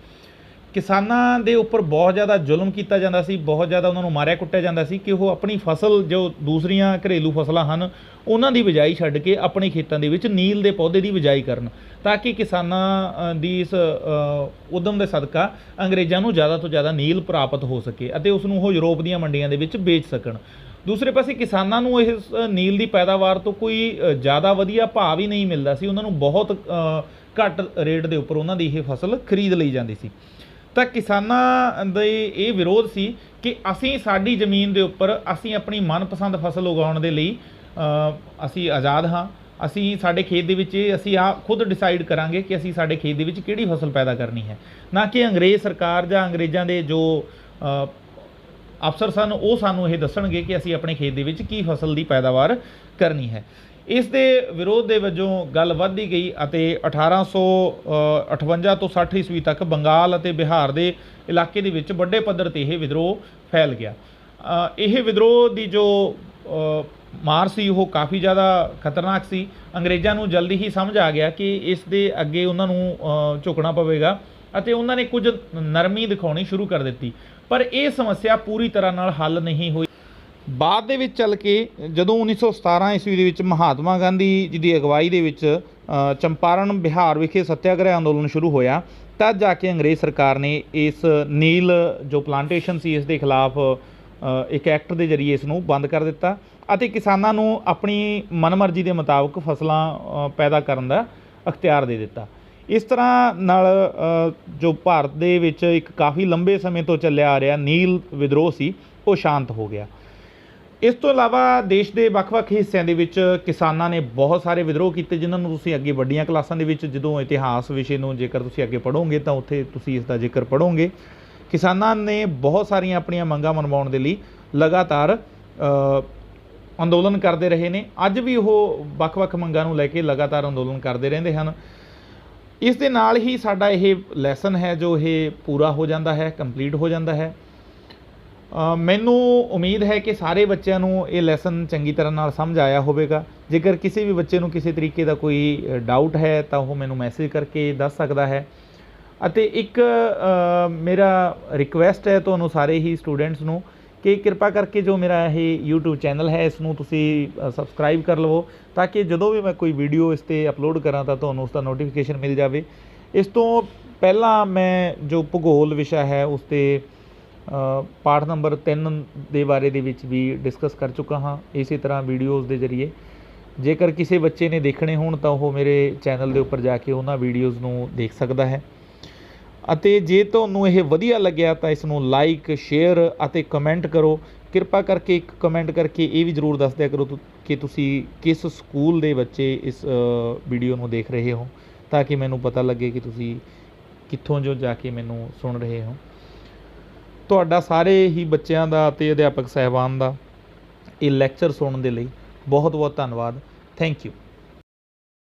ਕਿਸਾਨਾਂ ਦੇ ਉੱਪਰ ਬਹੁਤ ਜ਼ਿਆਦਾ ਜ਼ੁਲਮ ਕੀਤਾ ਜਾਂਦਾ ਸੀ, ਬਹੁਤ ਜ਼ਿਆਦਾ ਉਹਨਾਂ ਨੂੰ ਮਾਰਿਆ ਕੁੱਟਿਆ ਜਾਂਦਾ ਸੀ ਕਿ ਉਹ ਆਪਣੀ ਫਸਲ, ਜੋ ਦੂਸਰੀਆਂ ਘਰੇਲੂ ਫਸਲਾਂ ਹਨ, ਉਹਨਾਂ ਦੀ ਬਿਜਾਈ ਛੱਡ ਕੇ ਆਪਣੇ ਖੇਤਾਂ ਦੇ ਵਿੱਚ ਨੀਲ ਦੇ ਪੌਦੇ ਦੀ ਬਿਜਾਈ ਕਰਨ, ਤਾਂ ਕਿ ਕਿਸਾਨਾਂ ਦੀ ਇਸ ਉਦਮ ਦੇ ਸਦਕਾ ਅੰਗਰੇਜ਼ਾਂ ਨੂੰ ਜ਼ਿਆਦਾ ਤੋਂ ਜ਼ਿਆਦਾ ਨੀਲ ਪ੍ਰਾਪਤ ਹੋ ਸਕੇ ਅਤੇ ਉਸ ਨੂੰ ਉਹ ਯੂਰਪ ਦੀਆਂ ਮੰਡੀਆਂ ਦੇ ਵਿੱਚ ਵੇਚ ਸਕਣ। ਦੂਸਰੇ ਪਾਸੇ ਕਿਸਾਨਾਂ ਨੂੰ ਇਸ ਨੀਲ ਦੀ ਪੈਦਾਵਾਰ ਤੋਂ ਕੋਈ ਜ਼ਿਆਦਾ ਵਧੀਆ ਭਾਅ ਵੀ ਨਹੀਂ ਮਿਲਦਾ ਸੀ, ਉਹਨਾਂ ਨੂੰ ਬਹੁਤ ਘੱਟ ਰੇਟ ਦੇ ਉੱਪਰ ਉਹਨਾਂ ਦੀ ਇਹ ਫਸਲ ਖਰੀਦ ਲਈ ਜਾਂਦੀ ਸੀ। ਤਾਂ ਕਿਸਾਨਾਂ ਦੇ ਇਹ ਵਿਰੋਧ ਸੀ ਕਿ ਅਸੀਂ ਸਾਡੀ ਜ਼ਮੀਨ ਦੇ ਉੱਪਰ ਅਸੀਂ ਆਪਣੀ ਮਨਪਸੰਦ ਫਸਲ ਉਗਾਉਣ ਦੇ ਲਈ ਅਸੀਂ ਆਜ਼ਾਦ ਹਾਂ। ਅਸੀਂ ਸਾਡੇ ਖੇਤ ਦੇ ਵਿੱਚ ਅਸੀਂ ਖੁਦ ਡਿਸਾਈਡ ਕਰਾਂਗੇ ਕਿ ਅਸੀਂ ਸਾਡੇ ਖੇਤ ਦੇ ਵਿੱਚ ਕਿਹੜੀ ਫਸਲ ਪੈਦਾ ਕਰਨੀ ਹੈ, ਨਾ ਕਿ ਅੰਗਰੇਜ਼ ਸਰਕਾਰ ਜਾਂ ਅੰਗਰੇਜ਼ਾਂ ਦੇ ਜੋ ਅਫਸਰ ਸਨ ਉਹ ਸਾਨੂੰ ਇਹ ਦੱਸਣਗੇ ਕਿ ਅਸੀਂ ਆਪਣੇ ਖੇਤ ਦੇ ਵਿੱਚ ਕੀ ਫਸਲ ਦੀ ਪੈਦਾਵਾਰ ਕਰਨੀ ਹੈ। ਇਸ ਦੇ ਵਿਰੋਧ ਦੇ ਵਜੋਂ ਗੱਲ ਵੱਧਦੀ ਗਈ ਅਤੇ 1858 ਤੋਂ 60 ਈਸਵੀ ਤੱਕ ਬੰਗਾਲ ਅਤੇ ਬਿਹਾਰ ਦੇ ਇਲਾਕੇ ਦੇ ਵਿੱਚ ਵੱਡੇ ਪੱਧਰ 'ਤੇ ਇਹ ਵਿਦਰੋਹ ਫੈਲ ਗਿਆ। ਇਹ ਵਿਦਰੋਹ ਦੀ ਜੋ ਮਾਰ ਸੀ ਉਹ ਕਾਫੀ ਜ਼ਿਆਦਾ ਖਤਰਨਾਕ ਸੀ। ਅੰਗਰੇਜ਼ਾਂ ਨੂੰ ਜਲਦੀ ਹੀ ਸਮਝ ਆ ਗਿਆ ਕਿ ਇਸ ਦੇ ਅੱਗੇ ਉਹਨਾਂ ਨੂੰ ਝੁਕਣਾ ਪਵੇਗਾ ਅਤੇ ਉਹਨਾਂ ਨੇ ਕੁਝ ਨਰਮੀ ਦਿਖਾਉਣੀ ਸ਼ੁਰੂ ਕਰ ਦਿੱਤੀ, ਪਰ ਇਹ ਸਮੱਸਿਆ ਪੂਰੀ ਤਰ੍ਹਾਂ ਨਾਲ ਹੱਲ ਨਹੀਂ ਹੋਈ। ਬਾਅਦ ਦੇ ਵਿੱਚ ਚੱਲ ਕੇ ਜਦੋਂ 1917 ਈਸਵੀ ਦੇ ਵਿੱਚ ਮਹਾਤਮਾ ਗਾਂਧੀ ਜੀ ਦੀ ਅਗਵਾਈ ਦੇ ਵਿੱਚ ਚੰਪਾਰਣ ਬਿਹਾਰ ਵਿਖੇ ਸੱਤਿਆਗ੍ਰਹਿ ਅੰਦੋਲਨ ਸ਼ੁਰੂ ਹੋਇਆ, ਤਦ ਜਾ ਕੇ ਅੰਗਰੇਜ਼ ਸਰਕਾਰ ਨੇ ਇਸ ਨੀਲ ਜੋ ਪਲਾਂਟੇਸ਼ਨ ਸੀ ਇਸ ਦੇ ਖਿਲਾਫ ਇੱਕ ਐਕਟ ਦੇ ਜ਼ਰੀਏ ਇਸ ਨੂੰ ਬੰਦ ਕਰ ਦਿੱਤਾ ਅਤੇ ਕਿਸਾਨਾਂ ਨੂੰ ਆਪਣੀ ਮਨਮਰਜ਼ੀ ਦੇ ਮੁਤਾਬਕ ਫਸਲਾਂ ਪੈਦਾ ਕਰਨ ਦਾ ਅਖਤਿਆਰ ਦੇ ਦਿੱਤਾ। ਇਸ ਤਰ੍ਹਾਂ ਨਾਲ ਜੋ ਭਾਰਤ ਦੇ ਵਿੱਚ ਇੱਕ ਕਾਫੀ ਲੰਬੇ ਸਮੇਂ ਤੋਂ ਚੱਲਿਆ ਆ ਰਿਹਾ ਨੀਲ ਵਿਦਰੋਹ ਸੀ, ਉਹ ਸ਼ਾਂਤ ਹੋ ਗਿਆ। ਇਸ ਤੋਂ ਇਲਾਵਾ ਦੇਸ਼ ਦੇ ਵੱਖ-ਵੱਖ ਹਿੱਸਿਆਂ ਦੇ ਵਿੱਚ ਕਿਸਾਨਾਂ ਨੇ ਬਹੁਤ ਸਾਰੇ ਵਿਦਰੋਹ ਕੀਤੇ, ਜਿਨ੍ਹਾਂ ਨੂੰ ਤੁਸੀਂ ਅੱਗੇ ਵੱਡੀਆਂ ਕਲਾਸਾਂ ਦੇ ਵਿੱਚ ਜਦੋਂ ਇਤਿਹਾਸ ਵਿਸ਼ੇ ਨੂੰ ਜੇਕਰ ਤੁਸੀਂ ਅੱਗੇ ਪੜ੍ਹੋਗੇ ਤਾਂ ਉੱਥੇ ਤੁਸੀਂ ਇਸ ਦਾ ਜ਼ਿਕਰ ਪੜ੍ਹੋਗੇ। ਕਿਸਾਨਾਂ ਨੇ ਬਹੁਤ ਸਾਰੀਆਂ ਆਪਣੀਆਂ ਮੰਗਾਂ ਮਨਵਾਉਣ ਦੇ ਲਈ ਲਗਾਤਾਰ ਅੰਦੋਲਨ ਕਰਦੇ ਰਹੇ ਨੇ। ਅੱਜ ਵੀ ਉਹ ਵੱਖ-ਵੱਖ ਮੰਗਾਂ ਨੂੰ ਲੈ ਕੇ ਲਗਾਤਾਰ ਅੰਦੋਲਨ ਕਰਦੇ ਰਹਿੰਦੇ ਹਨ। ਇਸ ਦੇ ਨਾਲ ਹੀ ਸਾਡਾ ਇਹ ਲੈਸਨ ਹੈ ਜੋ ਇਹ ਪੂਰਾ ਹੋ ਜਾਂਦਾ ਹੈ, ਕੰਪਲੀਟ ਹੋ ਜਾਂਦਾ ਹੈ। ਮੈਨੂੰ ਉਮੀਦ ਹੈ ਕਿ ਸਾਰੇ ਬੱਚਿਆਂ ਨੂੰ ਇਹ ਲੈਸਨ ਚੰਗੀ ਤਰ੍ਹਾਂ ਨਾਲ ਸਮਝ ਆਇਆ ਹੋਵੇਗਾ। ਜੇਕਰ ਕਿਸੇ ਵੀ ਬੱਚੇ ਨੂੰ ਕਿਸੇ ਤਰੀਕੇ ਦਾ ਕੋਈ ਡਾਊਟ ਹੈ ਤਾਂ ਉਹ ਮੈਨੂੰ ਮੈਸੇਜ ਕਰਕੇ ਦੱਸ ਸਕਦਾ ਹੈ। ਅਤੇ ਇੱਕ ਮੇਰਾ ਰਿਕੁਐਸਟ ਹੈ ਤੁਹਾਨੂੰ ਸਾਰੇ ਹੀ ਸਟੂਡੈਂਟਸ ਨੂੰ ਕਿ ਕਿਰਪਾ ਕਰਕੇ ਜੋ ਮੇਰਾ ਇਹ YouTube ਚੈਨਲ ਹੈ ਇਸ ਨੂੰ ਤੁਸੀਂ ਸਬਸਕ੍ਰਾਈਬ ਕਰ ਲਵੋ, ਤਾਂ ਕਿ ਜਦੋਂ ਵੀ ਮੈਂ ਕੋਈ ਵੀਡੀਓ ਇਸ 'ਤੇ ਅਪਲੋਡ ਕਰਾਂ ਤਾਂ ਤੁਹਾਨੂੰ ਉਸ ਦਾ ਨੋਟੀਫਿਕੇਸ਼ਨ ਮਿਲ ਜਾਵੇ। ਇਸ ਤੋਂ ਪਹਿਲਾਂ ਮੈਂ ਜੋ ਭੂਗੋਲ ਵਿਸ਼ਾ ਹੈ ਉਸ 'ਤੇ ਪਾਠ ਨੰਬਰ 3 ਦੇ ਬਾਰੇ ਦੇ ਵਿੱਚ ਵੀ ਡਿਸਕਸ ਕਰ ਚੁੱਕਾ ਹਾਂ ਇਸੇ ਤਰ੍ਹਾਂ ਵੀਡੀਓਜ਼ ਦੇ ਜ਼ਰੀਏ। ਜੇਕਰ ਕਿਸੇ ਬੱਚੇ ਨੇ ਦੇਖਣੇ ਹੋਣ ਤਾਂ ਉਹ ਮੇਰੇ ਚੈਨਲ ਦੇ ਉੱਪਰ ਜਾ ਕੇ ਉਹਨਾਂ ਵੀਡੀਓਜ਼ ਨੂੰ ਦੇਖ ਸਕਦਾ ਹੈ। ਅਤੇ ਜੇ ਤੁਹਾਨੂੰ ਇਹ ਵਧੀਆ ਲੱਗਿਆ ਤਾਂ ਇਸ ਨੂੰ ਲਾਈਕ, ਸ਼ੇਅਰ ਅਤੇ ਕਮੈਂਟ ਕਰੋ। ਕਿਰਪਾ ਕਰਕੇ ਇੱਕ ਕਮੈਂਟ ਕਰਕੇ ਇਹ ਵੀ ਜ਼ਰੂਰ ਦੱਸ ਦਿਆ ਕਰੋ ਕਿ ਤੁਸੀਂ ਕਿਸ ਸਕੂਲ ਦੇ ਬੱਚੇ ਇਸ ਵੀਡੀਓ ਨੂੰ ਦੇਖ ਰਹੇ ਹੋ, ਤਾਂ ਕਿ ਮੈਨੂੰ ਪਤਾ ਲੱਗੇ ਕਿ ਤੁਸੀਂ ਕਿੱਥੋਂ ਜੋ ਜਾ ਕੇ ਮੈਨੂੰ ਸੁਣ ਰਹੇ ਹੋ। ਤੁਹਾਡਾ ਸਾਰੇ ਹੀ ਬੱਚਿਆਂ ਦਾ ਅਤੇ ਅਧਿਆਪਕ ਸਾਹਿਬਾਨ ਦਾ ਇਹ ਲੈਕਚਰ ਸੁਣਨ ਦੇ ਲਈ ਬਹੁਤ ਬਹੁਤ ਧੰਨਵਾਦ। Thank you.